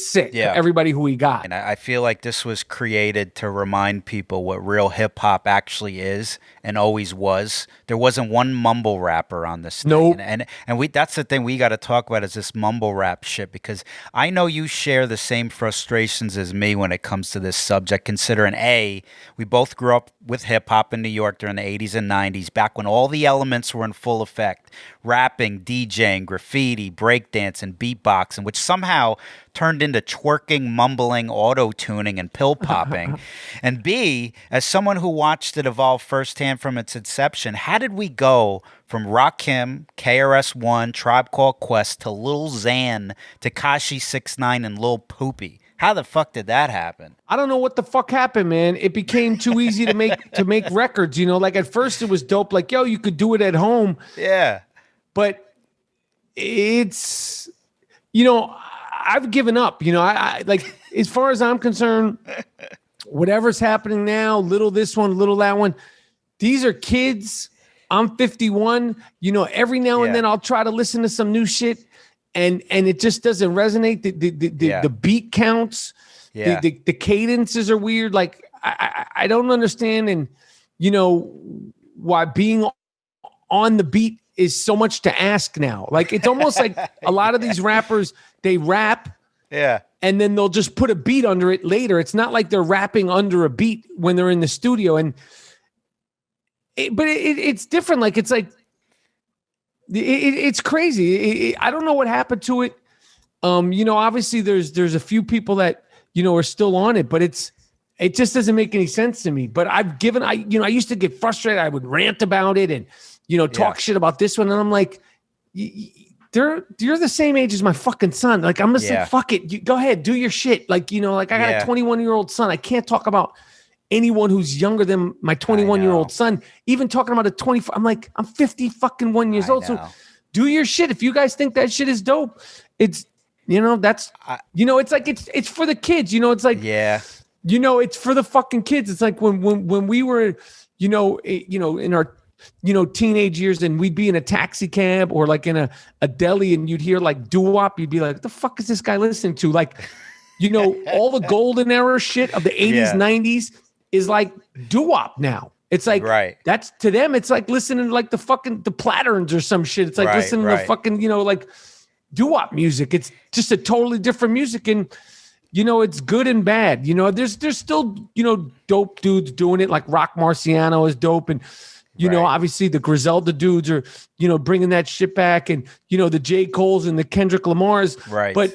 sick. Yeah. Everybody who we got. And I feel like this was created to remind people what real hip hop actually is and always was. There wasn't one mumble rapper on this thing. Nope. And that's the thing we got to talk about, is this mumble rap shit, because I know you share the same frustrations as me when it comes to this subject, considering we both grew up with hip hop in New York during the 80s and 90s, back when all the elements were in full effect. Rapping, DJing, graffiti, breakdancing, beatboxing, which somehow turned into twerking, mumbling, auto-tuning, and pill popping. And B, as someone who watched it evolve firsthand from its inception, how did we go from Rakim, KRS-One, Tribe Called Quest, to Lil Xan, Tekashi 6ix9ine, and Lil Poopy? How the fuck did that happen? I don't know what the fuck happened, man. It became too easy to make records. Like at first it was dope. Like, yo, you could do it at home. Yeah. But it's, I've given up. I like, as far as I'm concerned, whatever's happening now, little this one, little that one, these are kids. I'm 51. Every now and then I'll try to listen to some new shit, and it just doesn't resonate. The beat counts, the cadences are weird. Like I don't understand, and why being on the beat is so much to ask now. Like, it's almost like a lot of these rappers, they rap, and then they'll just put a beat under it later. It's not like they're rapping under a beat when they're in the studio, and it's different. Like, it's like it's crazy. I don't know what happened to it. Obviously there's a few people that are still on it, but it just doesn't make any sense to me. But I used to get frustrated. I would rant about it and talk shit about this one, and I'm like, you're the same age as my fucking son. Like, I'm just like, fuck it, you go ahead, do your shit. Like, I got a 21-year-old son. I can't talk about anyone who's younger than my 21-year-old son. Even talking about a 24, I'm like, I'm 50 fucking 1 years old. So do your shit. If you guys think that shit is dope, it's that's it's like it's for the kids. It's like it's for the fucking kids. It's like when we were in our teenage years, and we'd be in a taxi cab or like in a deli, and you'd hear like doo-wop. You'd be like, what the fuck is this guy listening to? Like, all the golden era shit of the 80s, 90s is like doo-wop now. It's like, that's to them, it's like listening to like the Platterns or some shit. It's like listening to fucking, like doo-wop music. It's just a totally different music. And, it's good and bad. There's still, dope dudes doing it. Like Rock Marciano is dope. And, obviously the Griselda dudes are, bringing that shit back. And, the J. Coles and the Kendrick Lamars. Right. But,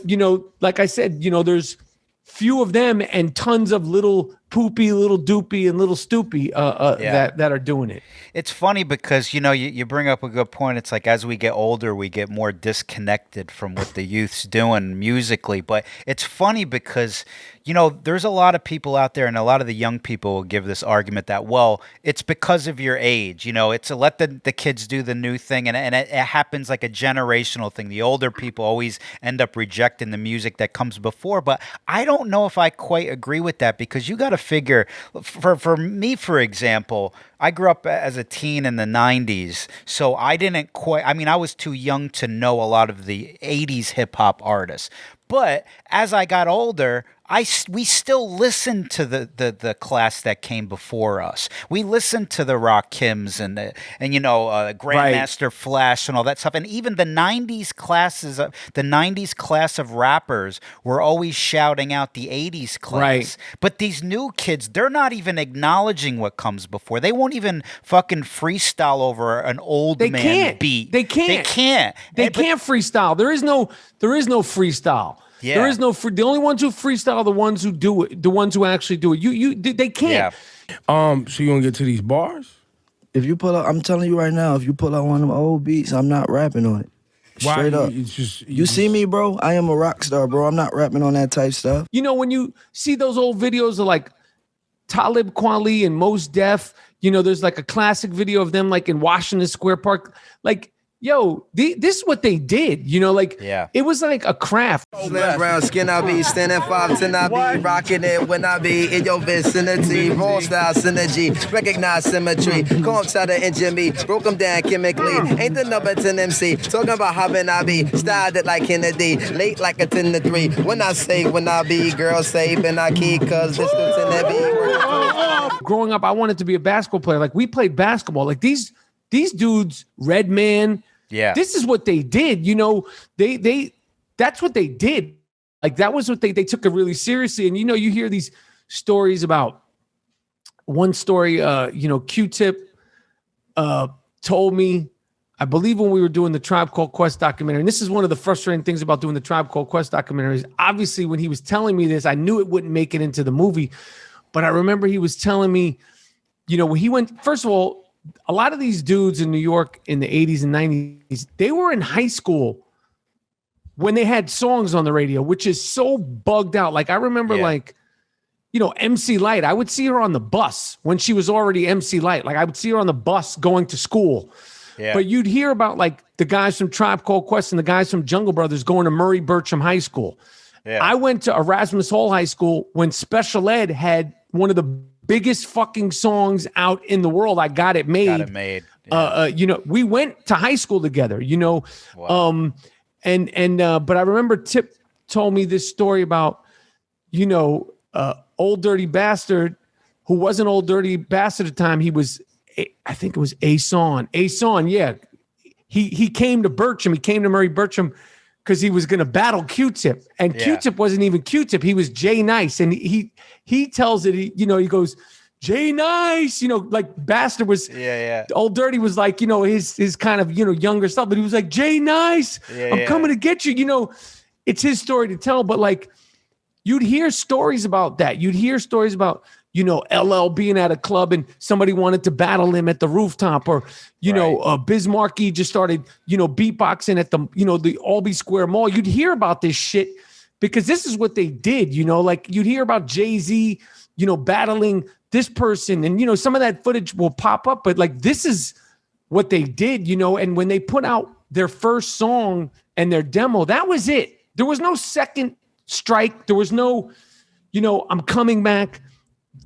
like I said, there's few of them and tons of little poopy, little doopy, and little stoopy that are doing it. It's funny because, you bring up a good point. It's like as we get older, we get more disconnected from what the youth's doing musically. But it's funny because, there's a lot of people out there, and a lot of the young people will give this argument that, well, it's because of your age. It's to let the kids do the new thing. And it happens like a generational thing. The older people always end up rejecting the music that comes before. But I don't know if I quite agree with that, because you got to figure, for me, for example, I grew up as a teen in the 90s, so I didn't quite, I was too young to know a lot of the 80s hip-hop artists. But as I got older, we still listened to the class that came before us. We listened to the Rakims and Grandmaster Flash and all that stuff. And even the 90s class of rappers were always shouting out the 80s class. Right. But these new kids, they're not even acknowledging what comes before. They won't even fucking freestyle over an old man beat. They can't. They can't freestyle. There is no freestyle. Yeah. There is no free. The only ones who freestyle are the ones who do it. The ones who actually do it. They can't. Yeah. So you gonna get to these bars? If you pull up, I'm telling you right now, if you pull out one of them old beats, I'm not rapping on it. Straight up. You see me, bro? I am a rock star, bro. I'm not rapping on that type stuff. When you see those old videos of like Talib Kweli and Mos Def, there's like a classic video of them like in Washington Square Park, like. Yo, this is what they did, it was like a craft. Slim brown skin, I be standing 5'10", I be rocking it when I be in your vicinity. Raw style synergy, recognize symmetry. Come outside to injure me, broke them down chemically. Ain't the number 10 MC, talking about how when I be styled it like Kennedy, late like a 10 to 3. When I be, girls say, and I keep, cause this the 10 to be. Growing up, I wanted to be a basketball player. Like we played basketball. Like these dudes, Redman. Yeah, this is what they did. They that's what they did. Like that was what they took it really seriously. And you hear these stories about one story. Q-Tip told me, I believe when we were doing the Tribe Called Quest documentary, and this is one of the frustrating things about doing the Tribe Called Quest documentaries. Obviously, when he was telling me this, I knew it wouldn't make it into the movie, but I remember he was telling me, when he went. First of all, a lot of these dudes in New York in the 80s and 90s, they were in high school when they had songs on the radio, which is so bugged out. Like I remember MC Lyte, I would see her on the bus when she was already MC Lyte. Like I would see her on the bus going to school. Yeah. But you'd hear about like the guys from Tribe Called Quest and the guys from Jungle Brothers going to Murray Bertram High School. Yeah. I went to Erasmus Hall High School when Special Ed had one of the biggest fucking songs out in the world. I Got It Made. Yeah. We went to high school together, Wow. But I remember Tip told me this story about, Old Dirty Bastard, who wasn't Old Dirty Bastard at the time. He was, I think it was Ason. Yeah. He came to Bertram. He came to Murray Bertram because he was going to battle Q-Tip, and Q-Tip wasn't even Q-Tip. He was Jay Nice, and he tells it. He goes, Jay Nice, like Bastard was. Old Dirty was like, his kind of younger stuff, but he was like, Jay Nice, I'm coming to get you. It's his story to tell, but like you'd hear stories about that. You'd hear stories about LL being at a club and somebody wanted to battle him at the rooftop, or, Biz Markie just started, beatboxing at the Albee Square Mall. You'd hear about this shit because this is what they did, like you'd hear about Jay-Z, battling this person, and, some of that footage will pop up, but like, this is what they did, and when they put out their first song and their demo, that was it. There was no second strike. There was no, I'm coming back.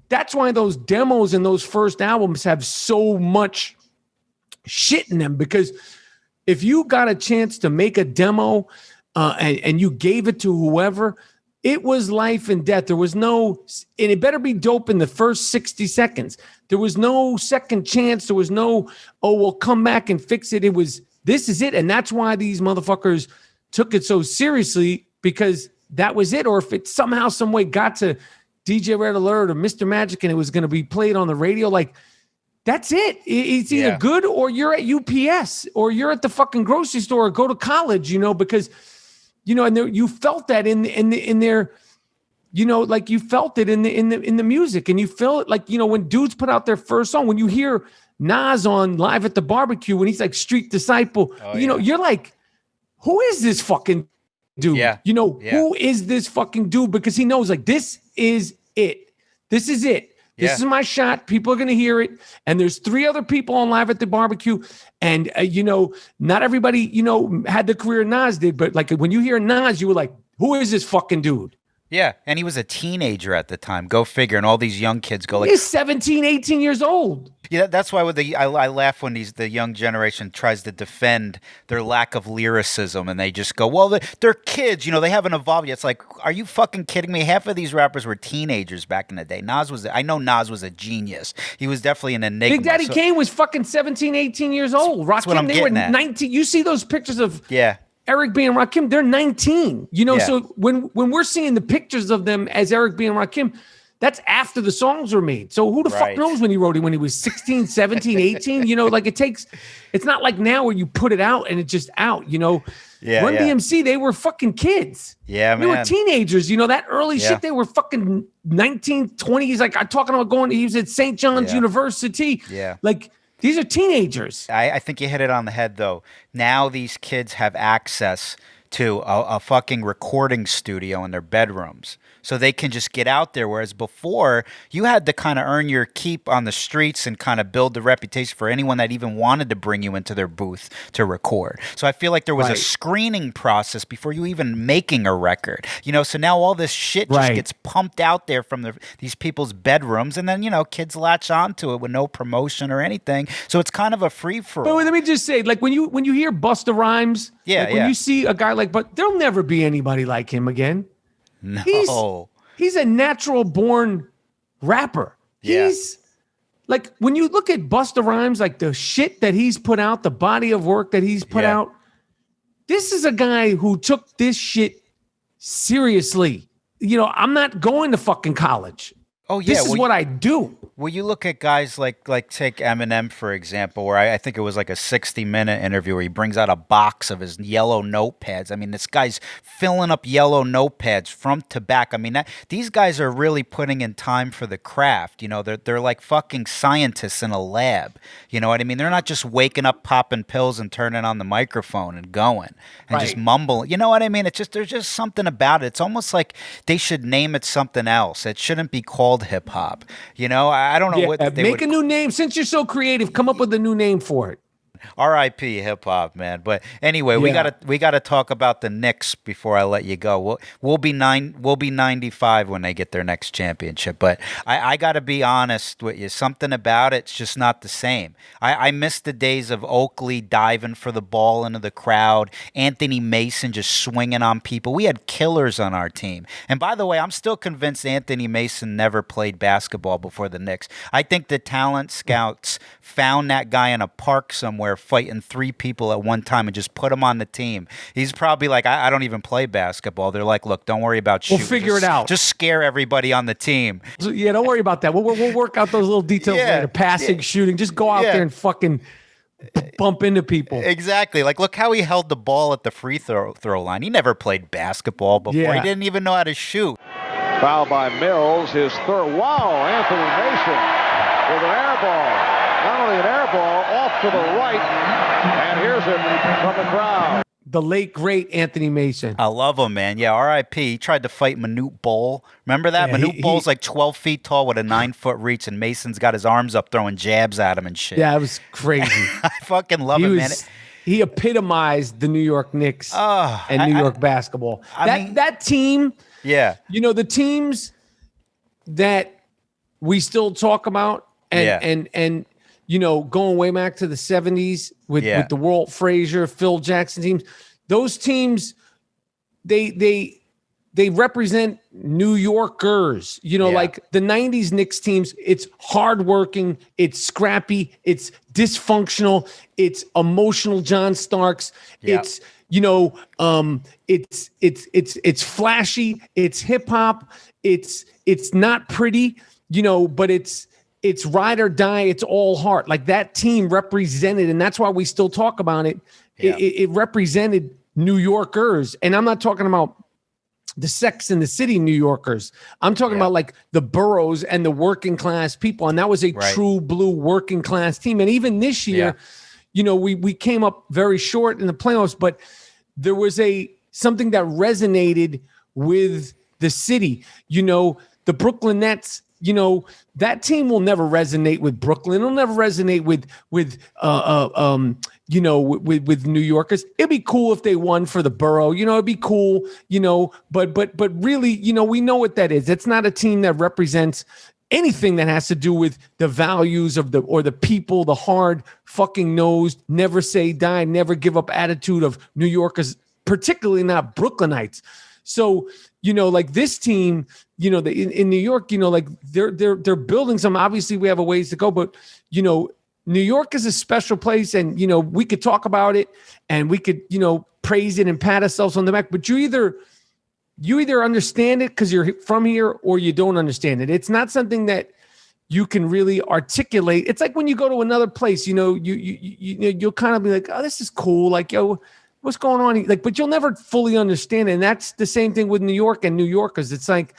That's why those demos and those first albums have so much shit in them, because if you got a chance to make a demo and you gave it to whoever, it was life and death. There was no, and it better be dope in the first 60 seconds. There was no second chance. There was no, oh, we'll come back and fix it. It was, this is it. And that's why these motherfuckers took it so seriously, because that was it. Or if it somehow, some way got to DJ Red Alert or Mr. Magic and it was going to be played on the radio, like, that's it. It's either good or you're at UPS or you're at the fucking grocery store or go to college, you know, because, you know, and there, you felt that in their, you know, like you felt it in the music, and you feel it, like, you know, when dudes put out their first song, when you hear Nas on Live at the Barbecue, when he's like Street Disciple, you know, you're like, who is this fucking dude? Yeah. You know, who is this fucking dude? Because he knows, like, this is it. This is it. This is my shot. People are going to hear it. And there's 3 other people on Live at the Barbecue. And, you know, not everybody, you know, had the career Nas did. But, like, when you hear Nas, you were like, who is this fucking dude? Yeah, and he was a teenager at the time. Go figure. And all these young kids go like, he's 17, 18 years old. Yeah, that's why with I laugh when the young generation tries to defend their lack of lyricism, and they just go, well, they're kids, you know, they haven't evolved yet. It's like, are you fucking kidding me? Half of these rappers were teenagers back in the day. I know Nas was a genius. He was definitely an enigma. Big Daddy Kane was fucking 17, 18 years old. Rakim, they were 19. You see those pictures of Eric B. and Rakim, they're 19. You know, so when we're seeing the pictures of them as Eric B. and Rakim, that's after the songs were made. So who the fuck knows when he wrote it, when he was 16, 17, 18? You know, like it's not like now where you put it out and it's just out, you know. Run DMC, they were fucking kids. Yeah, man. They were teenagers, you know, that early shit, they were fucking 19, 20s. Like, I'm talking about he was at St. John's University. Yeah. Like, these are teenagers. I think you hit it on the head, though. Now these kids have access to a fucking recording studio in their bedrooms, so they can just get out there. Whereas before, you had to kind of earn your keep on the streets and kind of build the reputation for anyone that even wanted to bring you into their booth to record. So I feel like there was a screening process before you even making a record. You know, so now all this shit just gets pumped out there from these people's bedrooms, and then, you know, kids latch onto it with no promotion or anything. So it's kind of a free for all. But let me just say, like, when you hear Busta Rhymes, when you see a guy like, but there'll never be anybody like him again. No. He's a natural born rapper. He's like, when you look at Busta Rhymes, like the shit that he's put out, the body of work that he's put out, this is a guy who took this shit seriously. You know, I'm not going to fucking college. Oh, yeah. This is what I do. Well, you look at guys like take Eminem, for example, where I think it was like a 60-minute interview where he brings out a box of his yellow notepads. I mean, this guy's filling up yellow notepads front to back. I mean, these guys are really putting in time for the craft. You know, they're like fucking scientists in a lab. You know what I mean? They're not just waking up, popping pills, and turning on the microphone and going and just mumbling. You know what I mean? It's just, there's just something about it. It's almost like they should name it something else. It shouldn't be called hip hop. You know, I don't know what they make a new name. Since you're so creative, come up with a new name for it. R.I.P. hip hop, man. But anyway, we gotta talk about the Knicks before I let you go. We'll be 95 when they get their next championship. But I gotta be honest with you. Something about it's just not the same. I miss the days of Oakley diving for the ball into the crowd, Anthony Mason just swinging on people. We had killers on our team. And by the way, I'm still convinced Anthony Mason never played basketball before the Knicks. I think the talent scouts found that guy in a park somewhere fighting 3 people at one time and just put him on the team. He's probably like, I don't even play basketball. They're like, look, don't worry about shooting. We'll figure it out. Just scare everybody on the team. So, don't worry about that. We'll work out those little details later. Passing, shooting. Just go out there and fucking bump into people. Exactly. Like, look how he held the ball at the free throw line. He never played basketball before. He didn't even know how to shoot. Foul by Mills. His third. Wow, Anthony Mason with an air ball. Not only an air ball, off to the right, and here's it from the crowd. The late, great Anthony Mason. I love him, man. Yeah, R.I.P. He tried to fight Manute Bol. Remember that? Manute Bol's like 12 feet tall with a 9-foot reach, and Mason's got his arms up throwing jabs at him and shit. Yeah, it was crazy. I fucking love him, man. He epitomized the New York Knicks and New York basketball. That team, you know, the teams that we still talk about and going way back to the 70s with the Walt Frazier, Phil Jackson teams. Those teams, they represent New Yorkers, like the 90s Knicks teams. It's hardworking, it's scrappy, it's dysfunctional, it's emotional John Starks, it's it's flashy, it's hip hop, it's not pretty, but it's ride or die, it's all heart. Like that team represented, and that's why we still talk about it. It represented New Yorkers, and I'm not talking about the Sex and the City New Yorkers. I'm talking about like the boroughs and the working class people, and that was a true blue working class team. And even this year, we came up very short in the playoffs, but there was something that resonated with the city. The Brooklyn Nets, that team will never resonate with Brooklyn. It'll never resonate with New Yorkers. It'd be cool if they won for the borough. It'd be cool, but really, we know what that is. It's not a team that represents anything that has to do with the values of the people, the hard fucking nosed, never say die, never give up attitude of New Yorkers, particularly not Brooklynites. So, like this team, in New York, like they're building some. Obviously, we have a ways to go, but New York is a special place, and we could talk about it, and we could praise it and pat ourselves on the back. But you either understand it because you're from here, or you don't understand it. It's not something that you can really articulate. It's like when you go to another place, you'll kind of be like, oh, this is cool, like what's going on? Like, but you'll never fully understand it. And that's the same thing with New York and New Yorkers. It's like,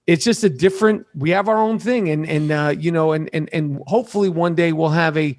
it's just a different, we have our own thing. And hopefully one day we'll have a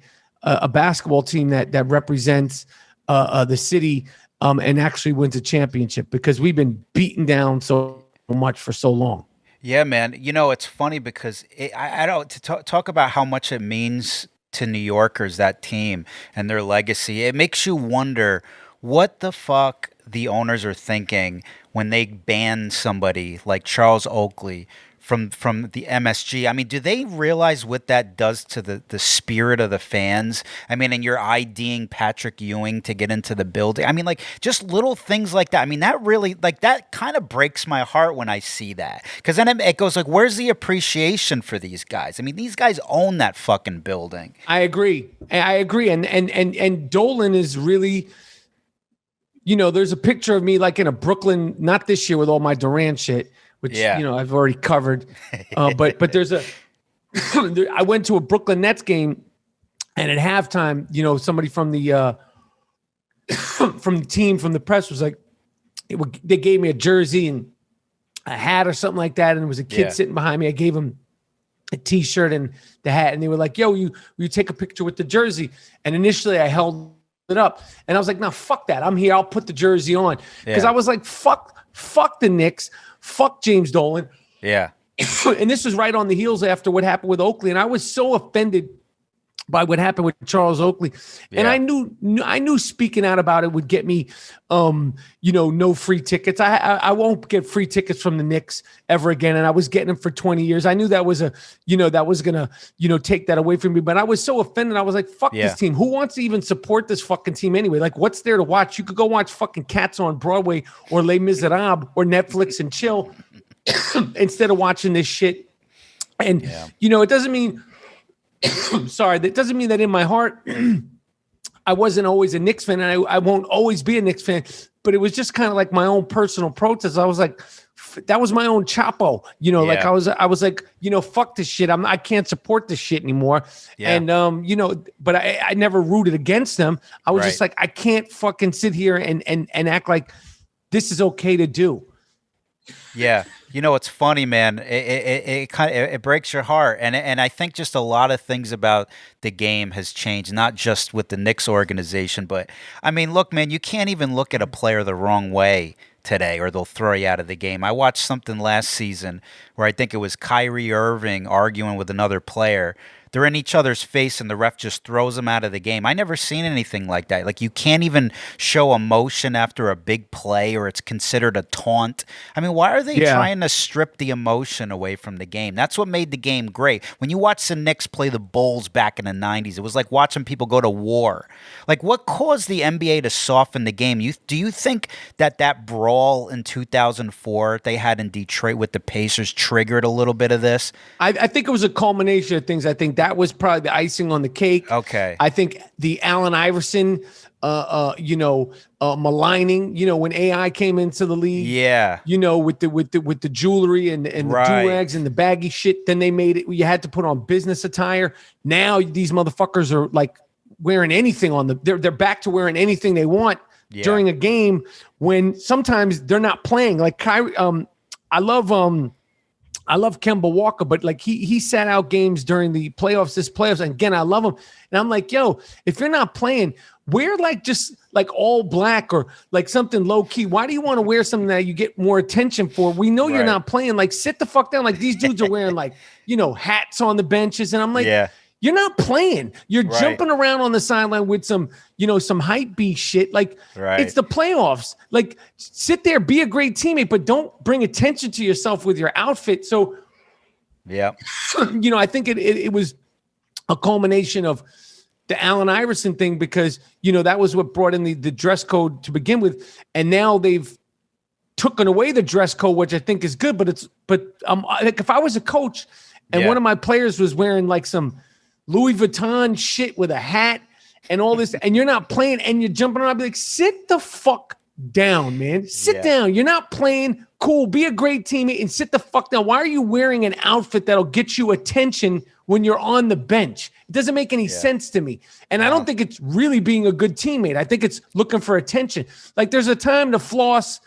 basketball team that represents the city and actually wins a championship, because we've been beaten down so much for so long. Yeah, man. It's funny because I don't talk about how much it means to New Yorkers, that team and their legacy. It makes you wonder what the fuck the owners are thinking when they ban somebody like Charles Oakley from the MSG. I mean, do they realize what that does to the spirit of the fans? I mean, and you're IDing Patrick Ewing to get into the building. I mean, like, just little things like that. I mean, that really, like, that kind of breaks my heart when I see that. Because then it goes like, where's the appreciation for these guys? I mean, these guys own that fucking building. I agree. And Dolan is really... there's a picture of me like in a Brooklyn, not this year with all my Durant shit, which, I've already covered. But there's I went to a Brooklyn Nets game, and at halftime, somebody from the team, from the press was like, they gave me a jersey and a hat or something like that. And there was a kid sitting behind me. I gave him a t-shirt and the hat, and they were like, yo, you take a picture with the jersey. And initially I held it up, and I was like, no, fuck that. I'm here. I'll put the jersey on, because I was like, fuck the Knicks, fuck James Dolan. Yeah. And this was right on the heels after what happened with Oakley, and I was so offended by what happened with Charles Oakley. And I knew speaking out about it would get me, no free tickets. I won't get free tickets from the Knicks ever again. And I was getting them for 20 years. I knew that was that was going to, take that away from me. But I was so offended. I was like, fuck this team. Who wants to even support this fucking team anyway? Like, what's there to watch? You could go watch fucking Cats on Broadway or Les Miserables or Netflix and chill instead of watching this shit. And, it doesn't mean... Sorry, that doesn't mean that in my heart I wasn't always a Knicks fan, and I won't always be a Knicks fan, but it was just kind of like my own personal protest. I was like, that was my own Chapo, like I was like, fuck this shit. I can't support this shit anymore. Yeah. And, but I never rooted against them. I was just like, I can't fucking sit here and act like this is okay to do. Yeah. It's funny, man. It breaks your heart. And I think just a lot of things about the game has changed, not just with the Knicks organization, but I mean, look, man, you can't even look at a player the wrong way today or they'll throw you out of the game. I watched something last season where I think it was Kyrie Irving arguing with another player. they're in each other's face and the ref just throws them out of the game. I never seen anything like that. Like, you can't even show emotion after a big play, or it's considered a taunt. I mean, why are they trying to strip the emotion away from the game? That's what made the game great. When you watch the Knicks play the Bulls back in the 90s, it was like watching people go to war. Like, what caused the NBA to soften the game? Do you think that brawl in 2004 they had in Detroit with the Pacers triggered a little bit of this? I think it was a culmination of things. I think that was probably the icing on the cake. Okay. I think the Allen Iverson, maligning, when AI came into the league. Yeah. With the jewelry and the do-rags and the baggy shit. Then they made it. You had to put on business attire. Now these motherfuckers are like wearing anything on they're back to wearing anything they want during a game when sometimes they're not playing. Like Kyrie, I love Kemba Walker, but like he sat out games during the playoffs, and again, I love him. And I'm like, yo, if you're not playing, wear like just like all black or like something low key. Why do you want to wear something that you get more attention for? We know you're not playing. Like, sit the fuck down. Like, these dudes are wearing like, hats on the benches. And I'm like, you're not playing. You're jumping around on the sideline with some hype beast shit. Like, it's the playoffs. Like, sit there, be a great teammate, but don't bring attention to yourself with your outfit. So, I think it was a culmination of the Allen Iverson thing, because, that was what brought in the dress code to begin with. And now they've taken away the dress code, which I think is good. But like, if I was a coach and one of my players was wearing like some Louis Vuitton shit with a hat and all this, and you're not playing and you're jumping around, I'd be like, sit the fuck down, man. Sit down. You're not playing. Cool. Be a great teammate and sit the fuck down. Why are you wearing an outfit that'll get you attention when you're on the bench? It doesn't make any sense to me. And I don't think it's really being a good teammate. I think it's looking for attention. Like, there's a time to floss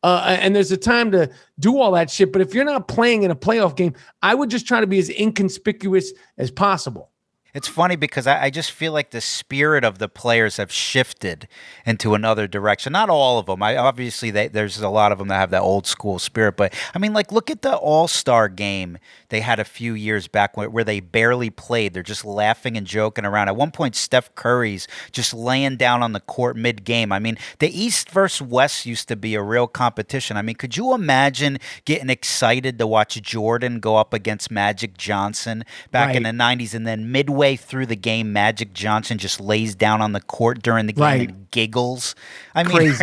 and there's a time to do all that shit. But if you're not playing in a playoff game, I would just try to be as inconspicuous as possible. It's funny because I just feel like the spirit of the players have shifted into another direction. Not all of them. Obviously, there's a lot of them that have that old school spirit. But, I mean, like, look at the All-Star game they had a few years back where they barely played. They're just laughing and joking around. At one point, Steph Curry's just laying down on the court mid-game. I mean, the East versus West used to be a real competition. I mean, could you imagine getting excited to watch Jordan go up against Magic Johnson back in the 90s, and then midway through the game, Magic Johnson just lays down on the court during the game and giggles? I mean,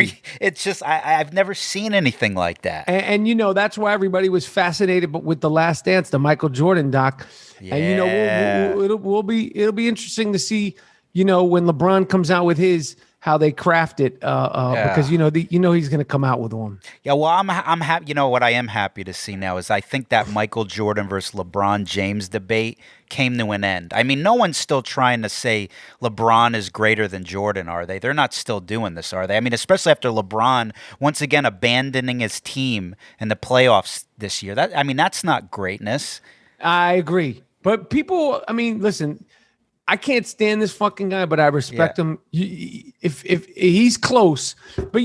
it's just, I've never seen anything like that. And that's why everybody was fascinated with The Last Dance, the Michael Jordan doc. Yeah. And it'll be interesting to see, when LeBron comes out with his, how they craft it, because he's going to come out with one. Yeah, well, I'm happy. You know what I am happy to see now is I think that Michael Jordan versus LeBron James debate came to an end. I mean, no one's still trying to say LeBron is greater than Jordan, are they? They're not still doing this, are they? I mean, especially after LeBron once again abandoning his team in the playoffs this year. That's not greatness. I agree, but people, listen. I can't stand this fucking guy, but I respect him. If he's close, but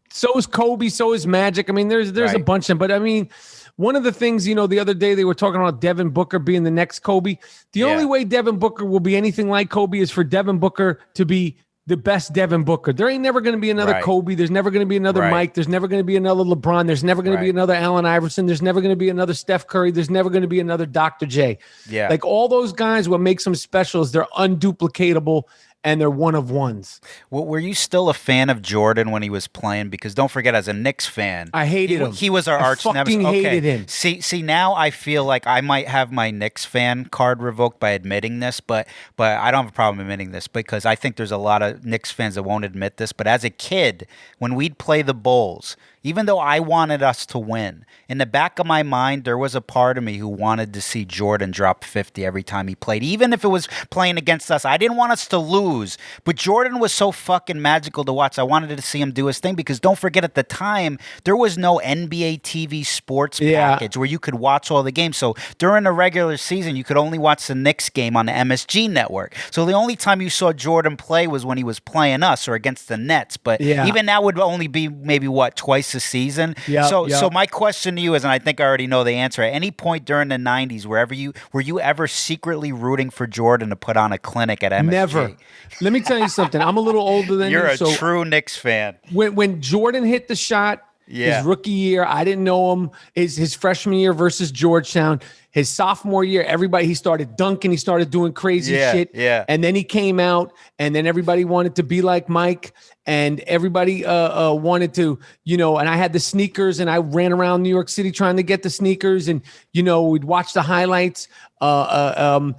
so is Kobe, so is Magic. I mean, there's a bunch of them, but one of the things, the other day they were talking about Devin Booker being the next Kobe. The only way Devin Booker will be anything like Kobe is for Devin Booker to be the best Devin Booker. There ain't never going to be another Kobe. There's never going to be another Mike. There's never going to be another LeBron. There's never going to be another Allen Iverson. There's never going to be another Steph Curry. There's never going to be another Dr. J. Yeah. Like, all those guys, what makes them special is they're unduplicatable and they're one of ones. Well, were you still a fan of Jordan when he was playing? Because don't forget, as a Knicks fan, I hated him. He was our arch nemesis. I fucking hated him. See, now I feel like I might have my Knicks fan card revoked by admitting this, but I don't have a problem admitting this because I think there's a lot of Knicks fans that won't admit this. But as a kid, when we'd play the Bulls, even though I wanted us to win, in the back of my mind, there was a part of me who wanted to see Jordan drop 50 every time he played, even if it was playing against us. I didn't want us to lose, but Jordan was so fucking magical to watch. I wanted to see him do his thing because don't forget, at the time, there was no NBA TV sports package where you could watch all the games. So during the regular season, you could only watch the Knicks game on the MSG network. So the only time you saw Jordan play was when he was playing us or against the Nets. But even that would only be maybe, twice a season. Yeah. So my question to you is, and I think I already know the answer. At any point during the '90s, were you ever secretly rooting for Jordan to put on a clinic at MSG? Never. Let me tell you something. I'm a little older than you. You're a so true Knicks fan. When Jordan hit the shot, his rookie year, I didn't know him. His freshman year versus Georgetown. His sophomore year, he started dunking. He started doing crazy shit. Yeah. And then he came out, and then everybody wanted to be like Mike, and everybody wanted to, and I had the sneakers, and I ran around New York City trying to get the sneakers, and, we'd watch the highlights, and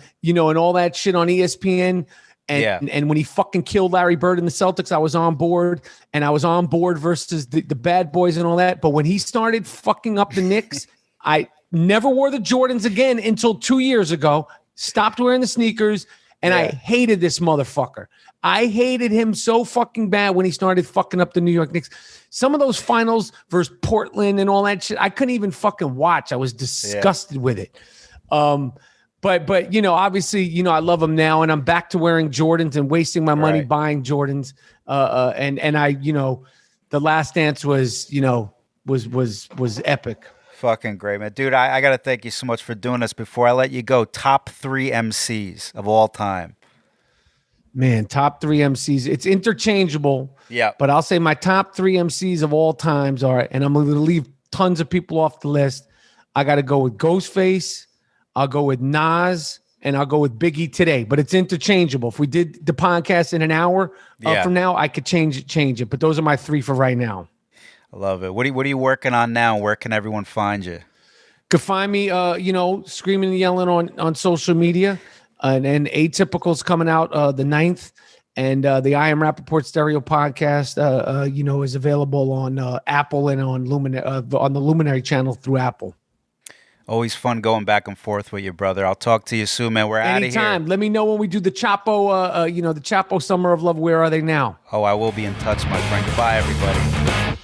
all that shit on ESPN. And when he fucking killed Larry Bird and the Celtics, I was on board, and I was on board versus the bad boys and all that. But when he started fucking up the Knicks, I never wore the Jordans again until 2 years ago. Stopped wearing the sneakers, and I hated this motherfucker. I hated him so fucking bad when he started fucking up the New York Knicks. Some of those finals versus Portland and all that shit, I couldn't even fucking watch. I was disgusted with it. But obviously, I love him now, and I'm back to wearing Jordans and wasting my money buying Jordans. And I, the Last Dance was epic. Fucking great, man. Dude, I got to thank you so much for doing this. Before I let you go, top 3 MCs of all time. Man, top 3 MCs. It's interchangeable. Yeah. But I'll say my top 3 MCs of all times are, and I'm going to leave tons of people off the list. I got to go with Ghostface. I'll go with Nas, and I'll go with Biggie today. But it's interchangeable. If we did the podcast in an hour from now, I could change it. But those are my 3 for right now. I love it. What are you working on now? Where can everyone find you? Could find me, screaming and yelling on social media. And Atypical's coming out the 9th. And the I Am Rapaport Stereo podcast, is available on Apple and on the Luminary channel through Apple. Always fun going back and forth with you, brother. I'll talk to you soon, man. We're out of here. Anytime. Let me know when we do the Chapo, the Chapo Summer of Love. Where are they now? Oh, I will be in touch, my friend. Goodbye, everybody.